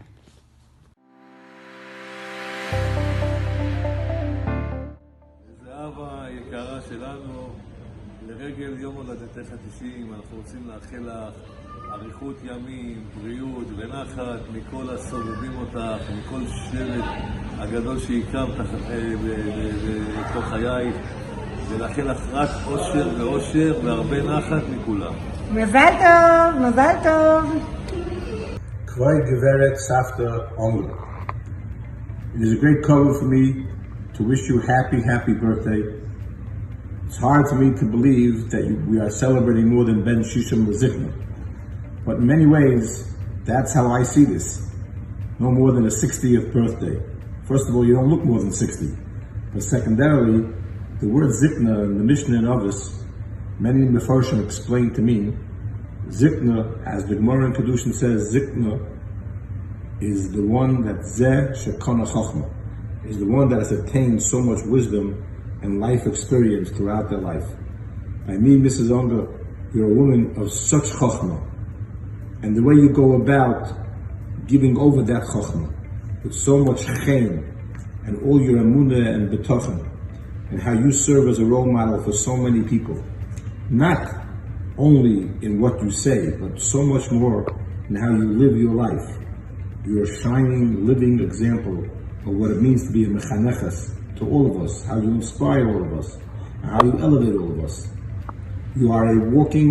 זהבה היקרה שלנו, לרגל יום הולדתך ה-90 אנחנו רוצים לאחל לך אריכות ימים, בריאות ונחת מכל הסובבים אותך, מכל שבט הגדול שהקמת בתוך חייך, ולאחל לך רק אושר ואושר והרבה נחת מכולם. מזל טוב, מזל טוב. כבוד גברת סבתא עומר. It is a great cover for me to wish you a happy birthday. It's hard for me to believe that we are celebrating more than Ben Shisham Lezikna. But in many ways, that's how I see this. No more than a 60th birthday. First of all, you don't look more than 60. But secondarily, the word Zikna in the Mishnah and others, many Mefarshim explained to me, Zikna, as the Gemara in Kedushin says, Zikna is the one that Zeh Shekona Chochma, is the one that has attained so much wisdom and life experience throughout their life. I mean, Mrs. Unger, you're a woman of such Chochma, and the way you go about giving over that Chochma with so much Chen and all your Amunah and Betochen, and how you serve as a role model for so many people, not only in what you say, but so much more in how you live your life. You're a shining, living example of what it means to be a mechaneches to all of us, how you inspire all of us, and how you elevate all of us. You are a walking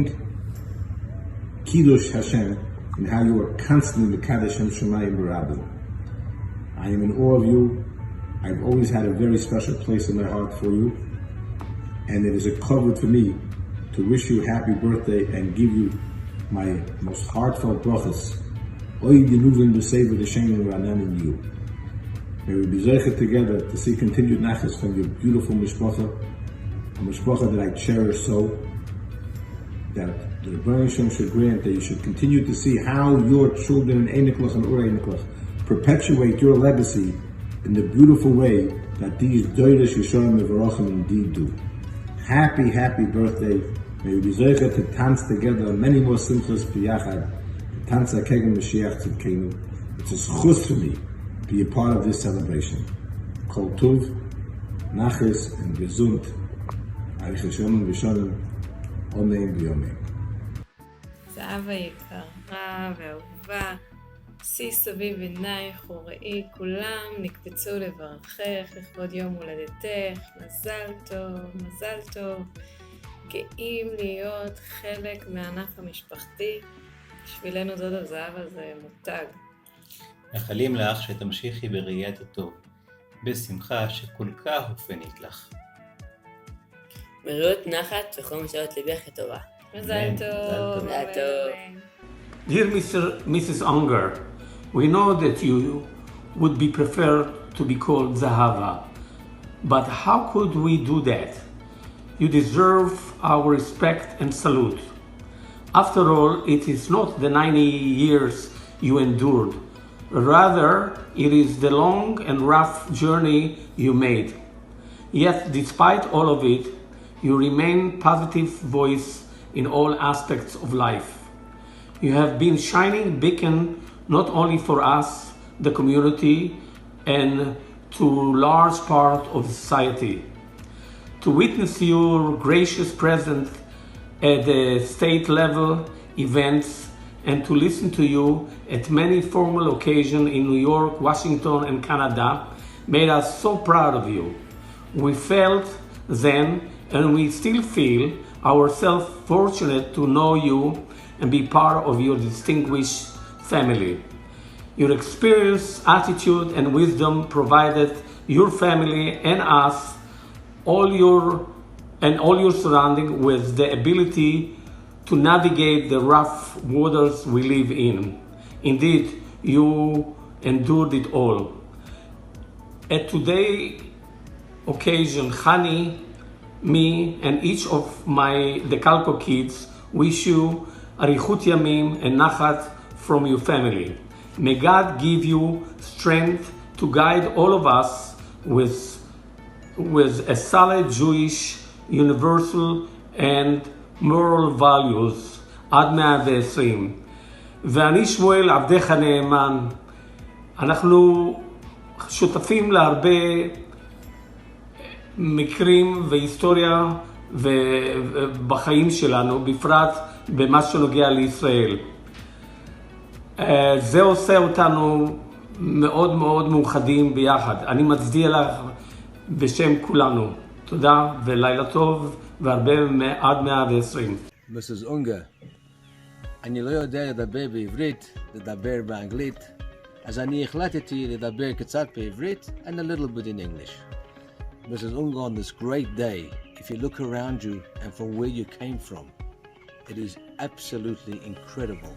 Kiddush Hashem in how you are constantly Mekadesh Shem Shemayim B'Rabim. I am in awe of you. I've always had a very special place in my heart for you, and it is a cover for me to wish you a happy birthday and give you my most heartfelt brachas. Oy Yenuvim B'Sever D'Shem and Ranan in you. May we be zeichet together to see continued nachas from your beautiful mishpacha, a mishpacha that I cherish so, that the Rebbeinu Shem should grant that you should continue to see how your children in Einiklach and Ur Einiklach perpetuate your legacy in the beautiful way that these Doidesh Yishorim Mevarachim indeed do. Happy birthday. May we be zeichet to dance together many more simchas b'yachad. Tanza Kegen Mashiach Tzidkenu. It's a schus for me to be a part of this celebration. Kol Tov, Nachas, and Gesund. Arich Hashem v'Shalom. Amen v'Amen. זהבה יקרה ואהובה, שיא סביב עינייך וראי כולם נקבצו לברכך לכבוד יום הולדתך. מזל טוב, מזל טוב. גאים להיות חלק מהענף המשפחתי. בשבילנו דודה זהבה זה מותג. מאחלים לך שתמשיכי בראיית הטוב, בשמחה שכל כך אופנית לך. בריאות נחת וכל משאלות ליבך לטובה. מזל טוב. מזל טוב. Dear Mrs. Unger, we know that you would be preferred to be called Zahava, but how could we do that? You deserve our respect and salute. After all, it is not the 90 years you endured. Rather, it is the long and rough journey you made. Yet, despite all of it, you remain positive voice in all aspects of life. You have been shining beacon not only for us, the community, and to large part of society. To witness your gracious presence at the state level events and to listen to you at many formal occasions in New York, Washington, and Canada made us so proud of you. We felt then, and we still feel, ourselves fortunate to know you and be part of your distinguished family. Your experience, attitude, and wisdom provided your family and us, all your surrounding with the ability to navigate the rough waters we live in. Indeed, you endured it all. At today's occasion, Hani, me, and each of the Calco kids wish you arichut yamim and nachat from your family. May God give you strength to guide all of us with a solid Jewish, universal, and moral values. עד 120. ואני שמואל עבדך נאמן. אנחנו שותפים להרבה מקרים והיסטוריה בחיים שלנו, בפרט במה שנוגע לישראל. זה עושה אותנו מאוד מאוד מאוחדים ביחד. אני מצדיע לך בשם כולנו. תודה ולילה טוב והרבה עד 120. Mrs. Unger, אני לא יודע לדבר בעברית, לדבר באנגלית, אז אני החלטתי לדבר קצת בעברית and a little bit in English. Mrs. Unger, on this great day, if you look around you and from where you came from, it is absolutely incredible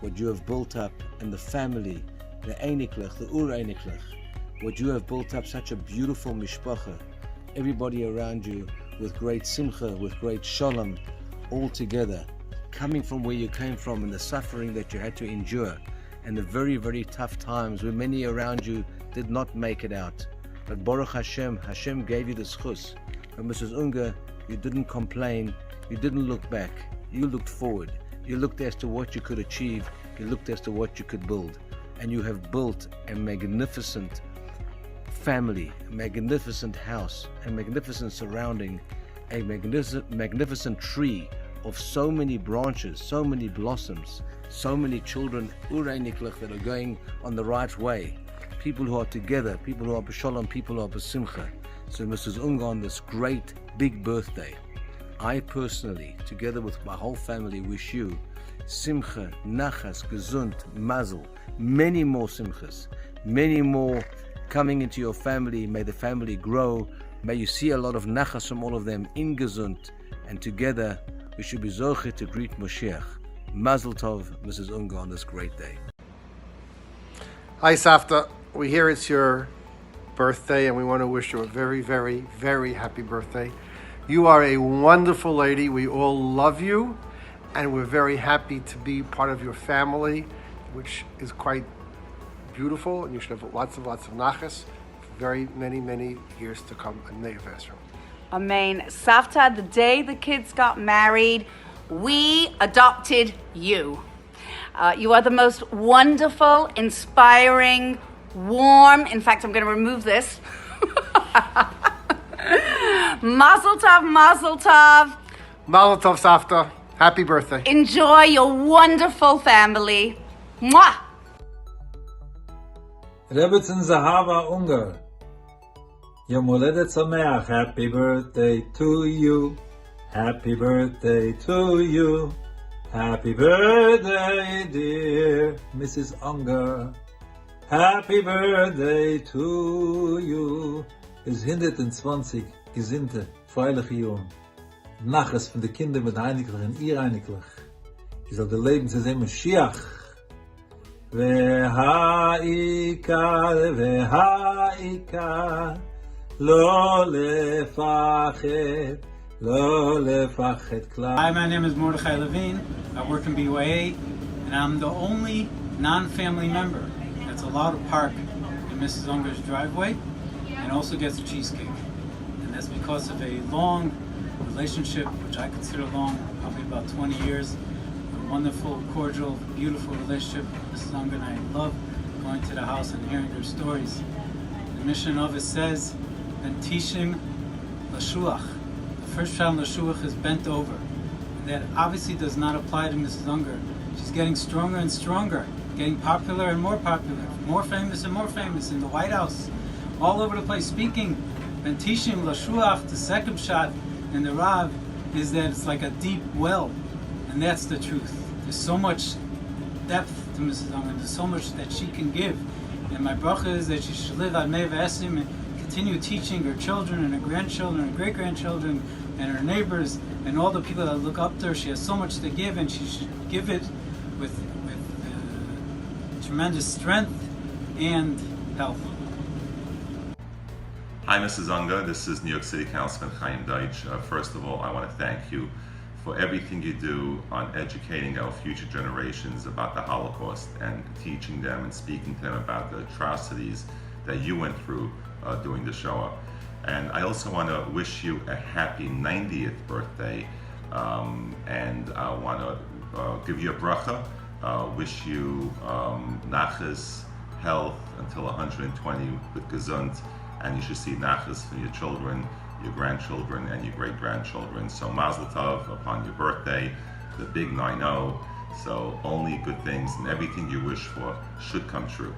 what you have built up in the family, the Einiklach, the Ur Einiklach, what you have built up, such a beautiful mishpacha, everybody around you with great simcha, with great shalom, all together, coming from where you came from and the suffering that you had to endure and the very, very tough times where many around you did not make it out. But Baruch Hashem, Hashem gave you the schus. And Mrs. Unger, you didn't complain, you didn't look back, you looked forward. You looked as to what you could achieve, you looked as to what you could build. And you have built a magnificent family, a magnificent house, a magnificent surrounding, a magnificent tree of so many branches, so many blossoms, so many children, Urei Niklach, that are going on the right way. People who are together, people who are b'shalom, people who are b'simcha. So Mrs. Unger, on this great big birthday, I personally, together with my whole family, wish you simcha, nachas, gesund, mazel, many more simchas, many more coming into your family. May the family grow. May you see a lot of nachas from all of them in gesund, and together we should be zoche to greet Moshiach. Mazel tov, Mrs. Unger, on this great day. Hi, Savta. We hear it's your birthday, and we want to wish you a very, very, very happy birthday. You are a wonderful lady. We all love you, and we're very happy to be part of your family, which is quite beautiful, and you should have lots of nachas for very many years to come. Amen. Savta, the day the kids got married, we adopted you. You are the most wonderful, inspiring, warm. In fact, I'm going to remove this. Mazel tov, mazel tov. Mazel tov, Savta. Happy birthday. Enjoy your wonderful family. Mwah! Rebbetzin Zahava Unger. Yom Holedet Sameach. Happy birthday to you. Happy birthday to you. Happy birthday, dear Mrs. Unger. Happy birthday to you. Is 120 gezinte, freiliche Jahren. Nachas von den Kindern mit Einiglach und ihr Einiglach. Ihr sollt leben zu sehen Mashiach. והעיקר, והעיקר, לא לפחד, לא לפחד כלל. Hi, my name is Mordechai Levine. I work in BYA, and I'm the only non-family member that's allowed to park in Mrs. Unger's driveway and also gets a cheesecake. And that's because of a long relationship, which I consider long, probably about 20 years. Wonderful, cordial, beautiful relationship with Mrs. Unger, and I love going to the house and hearing her stories. The mission of it says, Bentishim Lashuach. The first child in Lashuach is bent over. And that obviously does not apply to Mrs. Unger. She's getting stronger and stronger, getting popular and more famous and more famous in the White House, all over the place, speaking. Bentishim Lashuach, the second shot in the Rav, is that it's like a deep well. And that's the truth. There's so much depth to Mrs. Unger. There's so much that she can give. And my bracha is that she should live ad mei v'esim and continue teaching her children and her grandchildren and great-grandchildren and her neighbors and all the people that look up to her. She has so much to give, and she should give it with tremendous strength and health. Hi, Mrs. Unger. This is New York City Councilman Chaim Deitch. First of all, I want to thank you for everything you do on educating our future generations about the Holocaust and teaching them and speaking to them about the atrocities that you went through during the Shoah. And I also want to wish you a happy 90th birthday, and I want to give you a bracha, wish you nachas, health until 120 with gesund, and you should see nachas for your children, your grandchildren, and your great-grandchildren. So mazel tov upon your birthday, the big 9-0. So only good things, and everything you wish for should come true.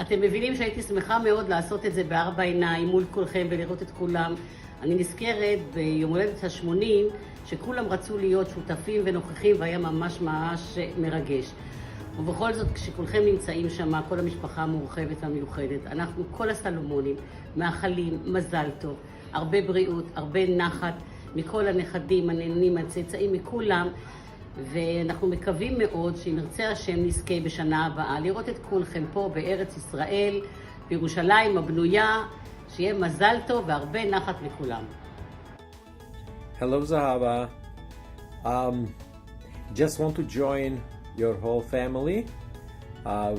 אתם מבינים שהייתי שמחה מאוד לעשות את זה בארבע עיניים מול כולכם ולראות את כולם. אני נזכרת ביום הולדת ה-80 שכולם רצו להיות שותפים ונוכחים והיה ממש ממש מרגש. ובכל זאת כשכולכם נמצאים שם, כל המשפחה המורחבת והמיוחדת, אנחנו כל הסלומונים מאחלים מזל טוב, הרבה בריאות, הרבה נחת מכל הנכדים, הנהנים, הצאצאים, מכולם. ואנחנו מקווים מאוד שאם ירצה השם נזכה בשנה הבאה לראות את כולכם פה בארץ ישראל, בירושלים הבנויה, שיהיה מזל טוב והרבה נחת לכולם. Hello Zahava. Just want to join your whole family,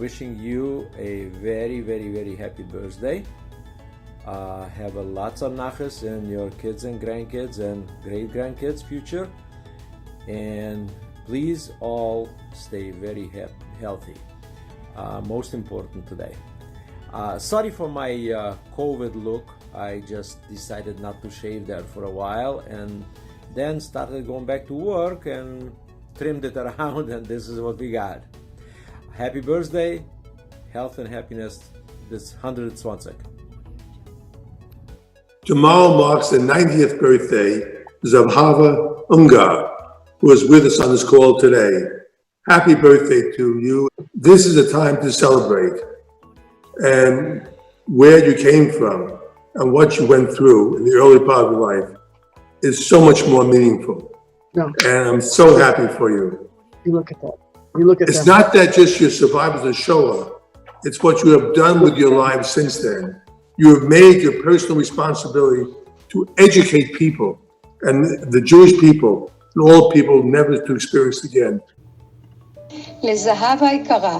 wishing you a very, very, very happy birthday. Have a lots of nachas in your kids and grandkids and great-grandkids future. And please all stay very healthy. Most important today. Sorry for my COVID look. I just decided not to shave there for a while and then started going back to work and trimmed it around, and this is what we got. Happy birthday, health and happiness this 120th. Tomorrow marks the 90th birthday of Zavhava Ungar, who is with us on this call today. Happy birthday to you. This is a time to celebrate. And where you came from and what you went through in the early part of your life is so much more meaningful. Yeah. And I'm so happy for you. You look at that. You look at It's them. not that just your survivors of Shoah. It's what you have done with your lives since then. You have made your personal responsibility to educate people and the Jewish people and all people never to experience again. לזהבה היקרה,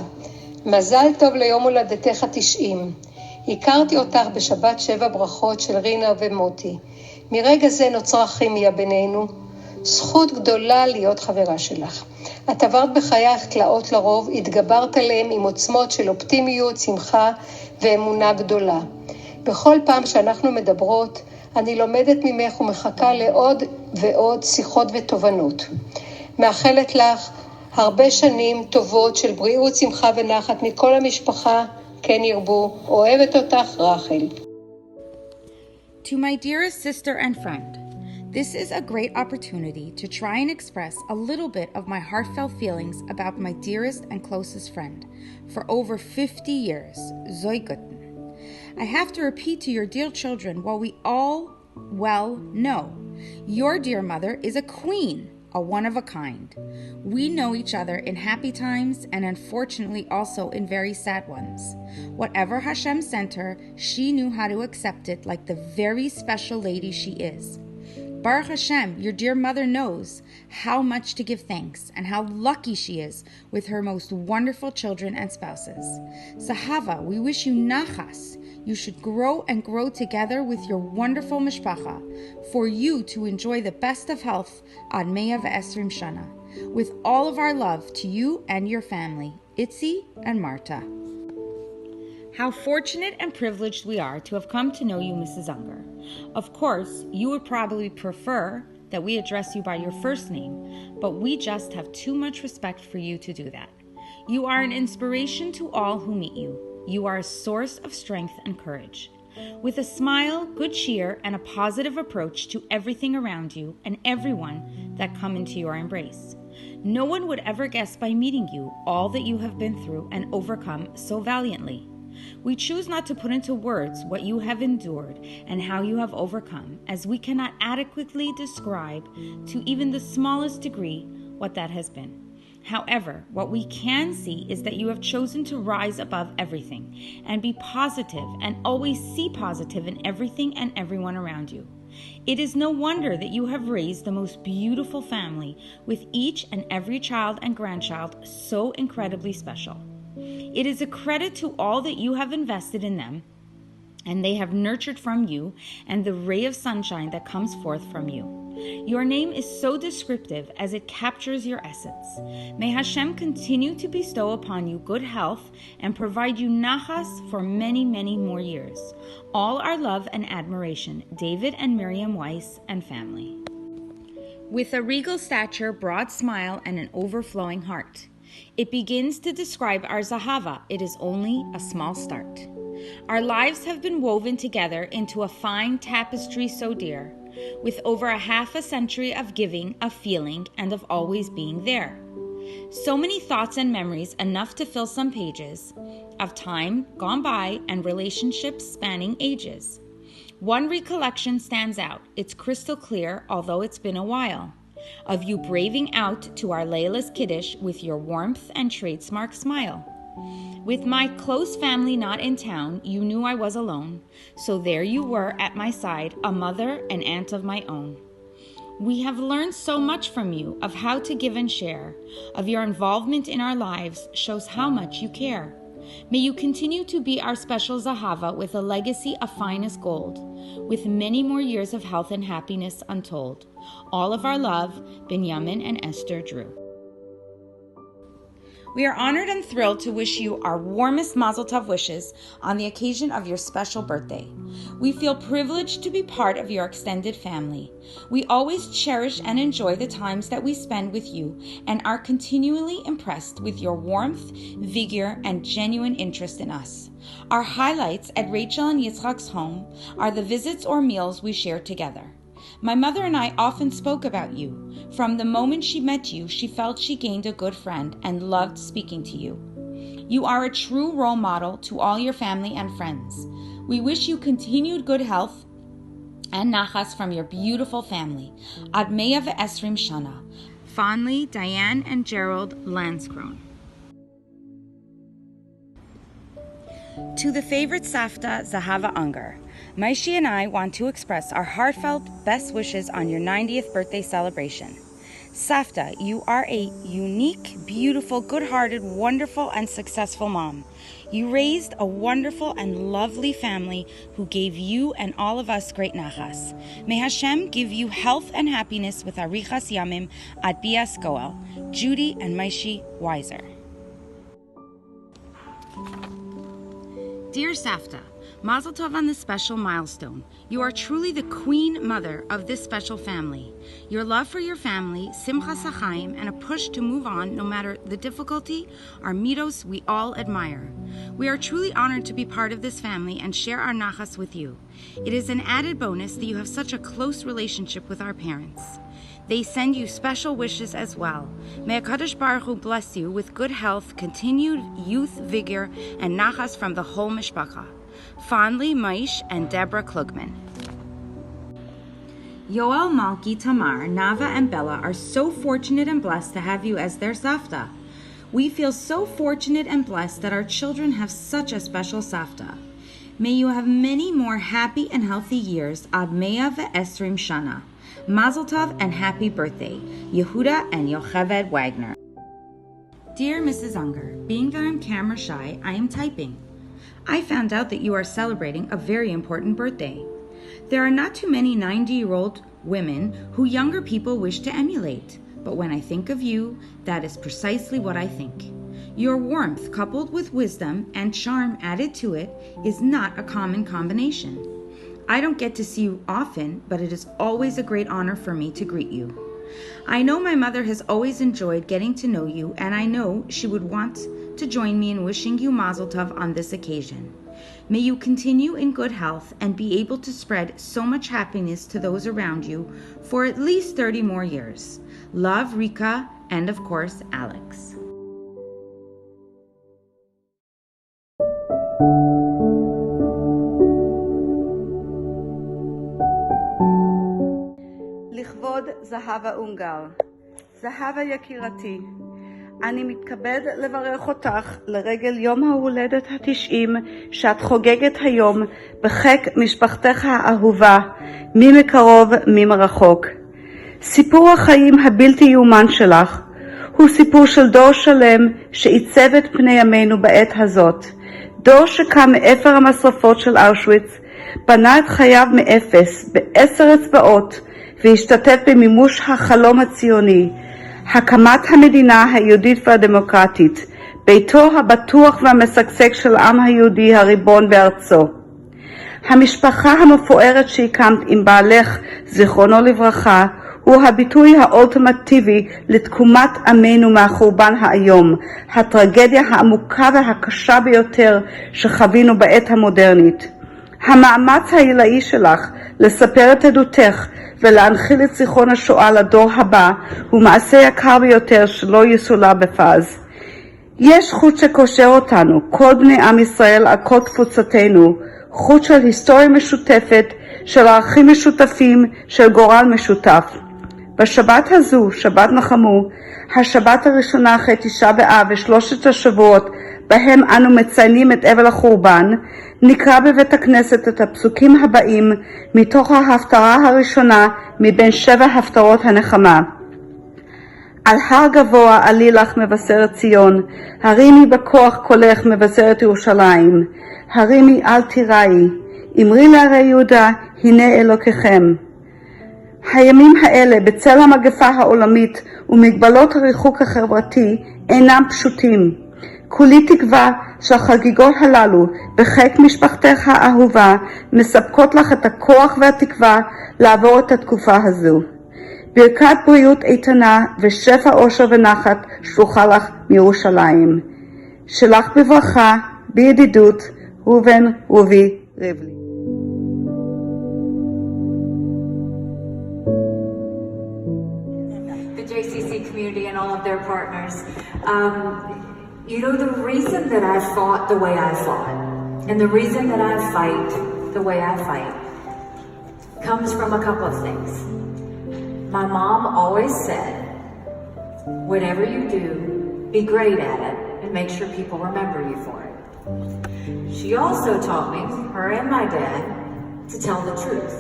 מזל טוב ליום הולדתך 90. הכרתי אותך בשבת 7 ברכות של רינה ומוטי. מרגע זה נוצרה כימיה בינינו. זכות גדולה להיות חברה שלך. את עברת בחייך תלאות לרוב, התגברת עליהם עם עוצמות של אופטימיות, שמחה ואמונה גדולה. בכל פעם שאנחנו מדברות, אני לומדת ממך ומחכה לעוד ועוד שיחות ותובנות. מאחלת לך הרבה שנים טובות של בריאות, שמחה ונחת מכל המשפחה, כן ירבו. אוהבת אותך, רחל. To my dearest sister and friend, this is a great opportunity to try and express a little bit of my heartfelt feelings about my dearest and closest friend for over 50 years, Zoe Gutten. I have to repeat to your dear children what we all well know. Your dear mother is a queen, a one of a kind. We know each other in happy times and unfortunately also in very sad ones. Whatever Hashem sent her, she knew how to accept it like the very special lady she is. Baruch Hashem, your dear mother knows how much to give thanks and how lucky she is with her most wonderful children and spouses. Zahava, we wish you nachas. You should grow and grow together with your wonderful mishpacha, for you to enjoy the best of health on Mea V'Esrim Shana. With all of our love to you and your family, Itzi and Marta. How fortunate and privileged we are to have come to know you, Mrs. Unger. Of course, you would probably prefer that we address you by your first name, but we just have too much respect for you to do that. You are an inspiration to all who meet you. You are a source of strength and courage. With a smile, good cheer, and a positive approach to everything around you and everyone that come into your embrace. No one would ever guess by meeting you all that you have been through and overcome so valiantly. We choose not to put into words what you have endured and how you have overcome, as we cannot adequately describe to even the smallest degree what that has been. However, what we can see is that you have chosen to rise above everything and be positive and always see positive in everything and everyone around you. It is no wonder that you have raised the most beautiful family with each and every child and grandchild so incredibly special. It is a credit to all that you have invested in them and they have nurtured from you and the ray of sunshine that comes forth from you. Your name is so descriptive as it captures your essence. May Hashem continue to bestow upon you good health and provide you nachas for many, many more years. All our love and admiration, David and Miriam Weiss and family. With a regal stature, broad smile, and an overflowing heart. It begins to describe our Zahava. It is only a small start. Our lives have been woven together into a fine tapestry so dear, with over a half a century of giving, of feeling, and of always being there. So many thoughts and memories, enough to fill some pages, of time gone by and relationships spanning ages. One recollection stands out. It's crystal clear, although it's been a while, of you braving out to our Layla's Kiddush with your warmth and trademark smile. With my close family not in town, you knew I was alone, so there you were at my side, a mother and aunt of my own. We have learned so much from you of how to give and share, of your involvement in our lives shows how much you care. May you continue to be our special Zahava with a legacy of finest gold, with many more years of health and happiness untold. All of our love, Binyamin and Esther Drew. We are honored and thrilled to wish you our warmest Mazel Tov wishes on the occasion of your special birthday. We feel privileged to be part of your extended family. We always cherish and enjoy the times that we spend with you and are continually impressed with your warmth, vigor, and genuine interest in us. Our highlights at Rachel and Yitzchak's home are the visits or meals we share together. My mother and I often spoke about you. From the moment she met you, she felt she gained a good friend and loved speaking to you. You are a true role model to all your family and friends. We wish you continued good health and nachas from your beautiful family. Ad Mea ve'esrim shana. Fondly, Diane and Gerald Lanscrone. To the favorite Savta, Zahava Unger, Maishi and I want to express our heartfelt best wishes on your 90th birthday celebration. Savta, you are a unique, beautiful, good-hearted, wonderful, and successful mom. You raised a wonderful and lovely family who gave you and all of us great nachas. May Hashem give you health and happiness with Arichas Yamim at Bias Goel. Judy and Maishi Weiser. Dear Savta, Mazel Tov on this special milestone. You are truly the queen mother of this special family. Your love for your family, Simchas HaChaim, and a push to move on no matter the difficulty are midos we all admire. We are truly honored to be part of this family and share our nachas with you. It is an added bonus that you have such a close relationship with our parents. They send you special wishes as well. May HaKadosh Baruch Hu bless you with good health, continued youth, vigor, and nachas from the whole mishpacha. Fondly, Maish and Deborah Klugman. Yoel, Malki, Tamar, Nava, and Bella are so fortunate and blessed to have you as their Savta. We feel so fortunate and blessed that our children have such a special Savta. May you have many more happy and healthy years, Ad Mea ve'esrim shana. Mazel Tov and happy birthday, Yehuda and Yocheved Wagner. Dear Mrs. Unger, being that I'm camera shy, I am typing. I found out that you are celebrating a very important birthday. There are not too many 90-year-old women who younger people wish to emulate, but when I think of you, that is precisely what I think. Your warmth coupled with wisdom and charm added to it is not a common combination. I don't get to see you often, but it is always a great honor for me to greet you. I know my mother has always enjoyed getting to know you, and I know she would want to join me in wishing you Mazel Tov on this occasion. May you continue in good health and be able to spread so much happiness to those around you for at least 30 more years. Love, Rika, and of course, Alex. לכבוד זהבה אונגר. זהבה יקירתי, אני מתכבד לברך אותך לרגל יום ההולדת ה-90 שאת חוגגת היום בחיק משפחתך האהובה, מי מקרוב מי מרחוק. סיפור החיים הבלתי יאומן שלך הוא סיפור של דור שלם שעיצב את פני ימינו בעת הזאת. דור שקם מאפר המשרפות של אושוויץ, בנה את חייו מאפס ב10 אצבעות והשתתף במימוש החלום הציוני, הקמת המדינה היהודית והדמוקרטית, ביתו הבטוח והמשגשג של העם היהודי הריבון בארצו. המשפחה המפוארת שהקמת עם בעלך, זיכרונו לברכה, הוא הביטוי האולטימטיבי לתקומת עמנו מהחורבן האיום, הטרגדיה העמוקה והקשה ביותר שחווינו בעת המודרנית. המאמץ העילאי שלך לספר את עדותך ולהנחיל את זיכרון השואה לדור הבא הוא מעשה יקר ביותר שלא יסולא בפז. יש חוט שקושר אותנו, כל בני עם ישראל על כל תפוצתנו, חוט של היסטוריה משותפת, של ערכים משותפים, של גורל משותף. בשבת הזו, שבת נחמו, השבת הראשונה אחרי תשעה באב ושלושת השבועות בהם אנו מציינים את אבל החורבן, נקרא בבית הכנסת את הפסוקים הבאים מתוך ההפטרה הראשונה מבין 7 הפטרות הנחמה. על הר גבוה עלי לך מבשרת ציון, הרימי בכוח קולך מבשרת ירושלים, הרימי אל תיראי, אמרי לערי יהודה, הנה אלוקיכם. הימים האלה בצל המגפה העולמית ומגבלות הריחוק החברתי אינם פשוטים. כולי תקווה שהחגיגות הללו בחיק משפחתך האהובה מספקות לך את הכוח והתקווה לעבור את התקופה הזו. ברכת בריאות איתנה ושפע אושר ונחת שלוחה לך מירושלים. שלח בברכה, בידידות, ראובן רובי ריבלין. The JCC community and all of their partners. You know, the reason that I fought the way I fought, and the reason that I fight the way I fight, comes from a couple of things. My mom always said, whatever you do, be great at it, and make sure people remember you for it. She also taught me, her and my dad, to tell the truth.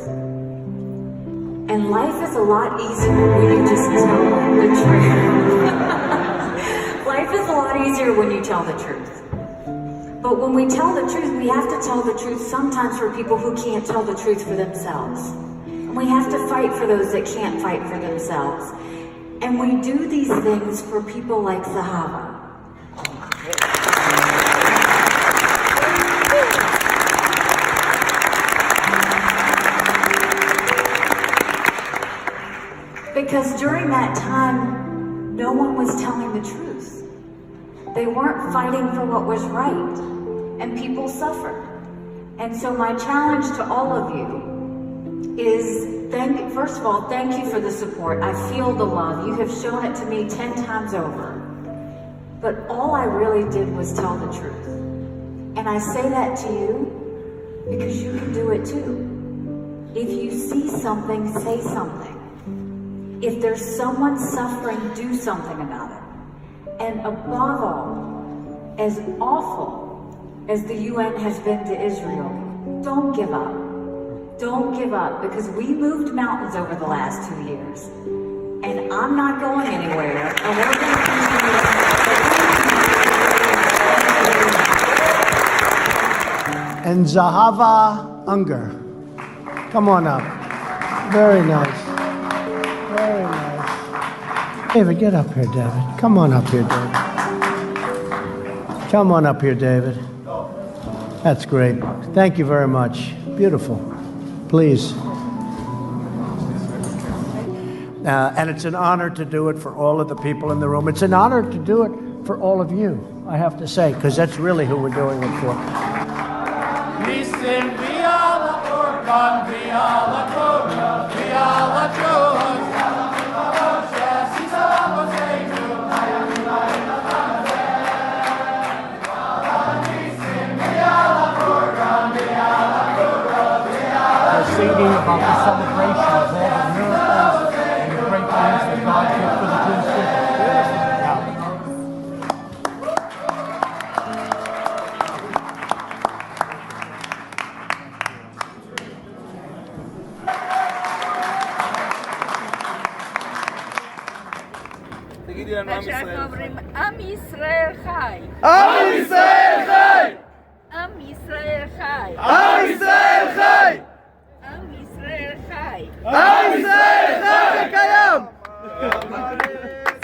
And life is a lot easier when you just tell the truth. Life is a lot easier when you tell the truth. But when we tell the truth, we have to tell the truth sometimes for people who can't tell the truth for themselves. And we have to fight for those that can't fight for themselves. And we do these things for people like Zahava. Because during that time, no one was telling the truth. They weren't fighting for what was right, and people suffered. And so my challenge to all of you is, first of all, thank you for the support. I feel the love. You have shown it to me 10 times over. But all I really did was tell the truth. And I say that to you because you can do it too. If you see something, say something. If there's someone suffering, do something about it. And above all, as awful as the UN has been to Israel, don't give up. Don't give up, because we moved mountains over the last 2 years. And I'm not going anywhere. And we're going to continue. And Zahava Unger. Come on up. Very nice. Very nice. David, get up here, David. Come on up here, David. Come on up here, David. That's great. Thank you very much. Beautiful. Please. And it's an honor to do it for all of the people in the room. It's an honor to do it for all of you, I have to say, because that's really who we're doing it for. Singing about the celebration of all the miracles and the great things that God did for the Jewish people. תגידי לנו עם ישראל. אומרים עם ישראל חי. עם ישראל חי! עם ישראל חי. עם ישראל חי! עם ישראל חי. עם ישראל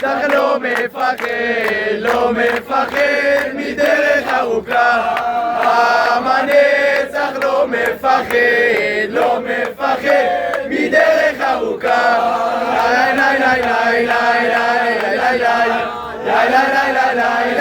הנצח לא מפחד מדרך ארוכה. עם הנצח לא מפחד מדרך ארוכה. ליי ליי ליי ליי ליי ליי ליי ליי ליי ליי ליי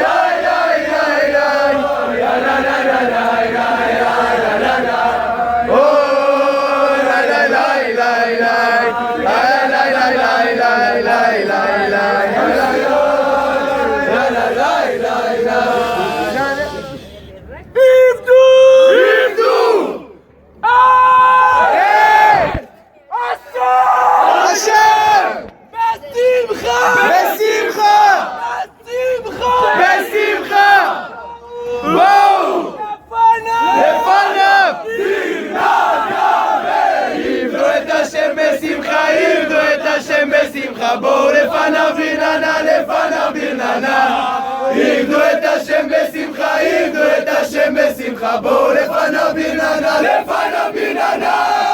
בואו לפניו ברננה, לפניו ברננה. עבדו את השם בשמחה, עבדו את השם בשמחה. בואו לפניו ברננה, לפניו ברננה.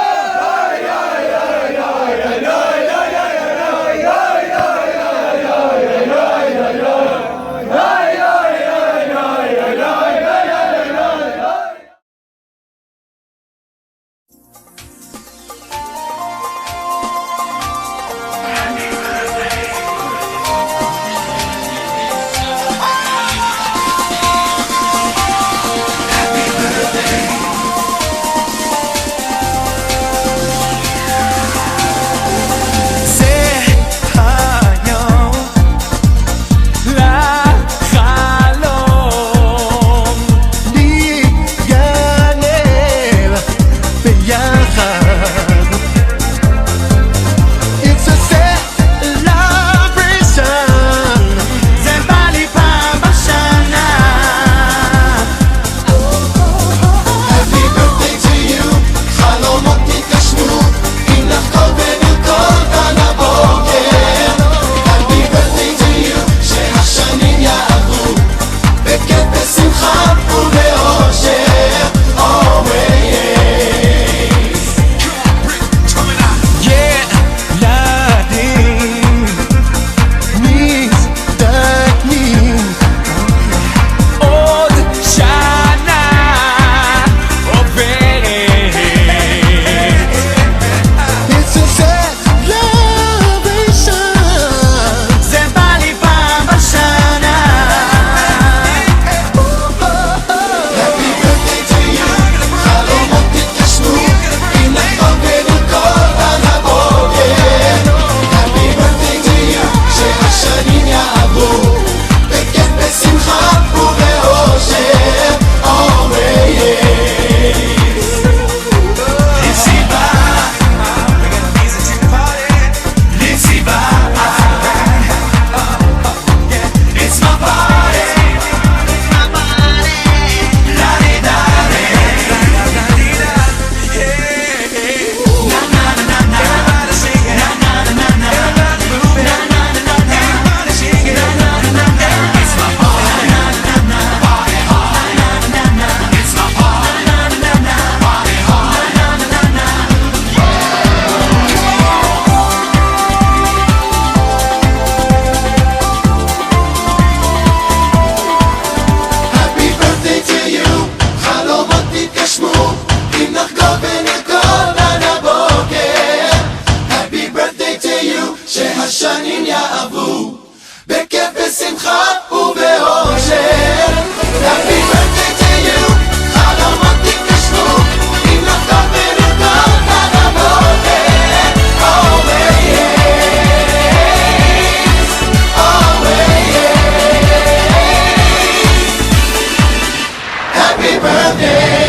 birthday.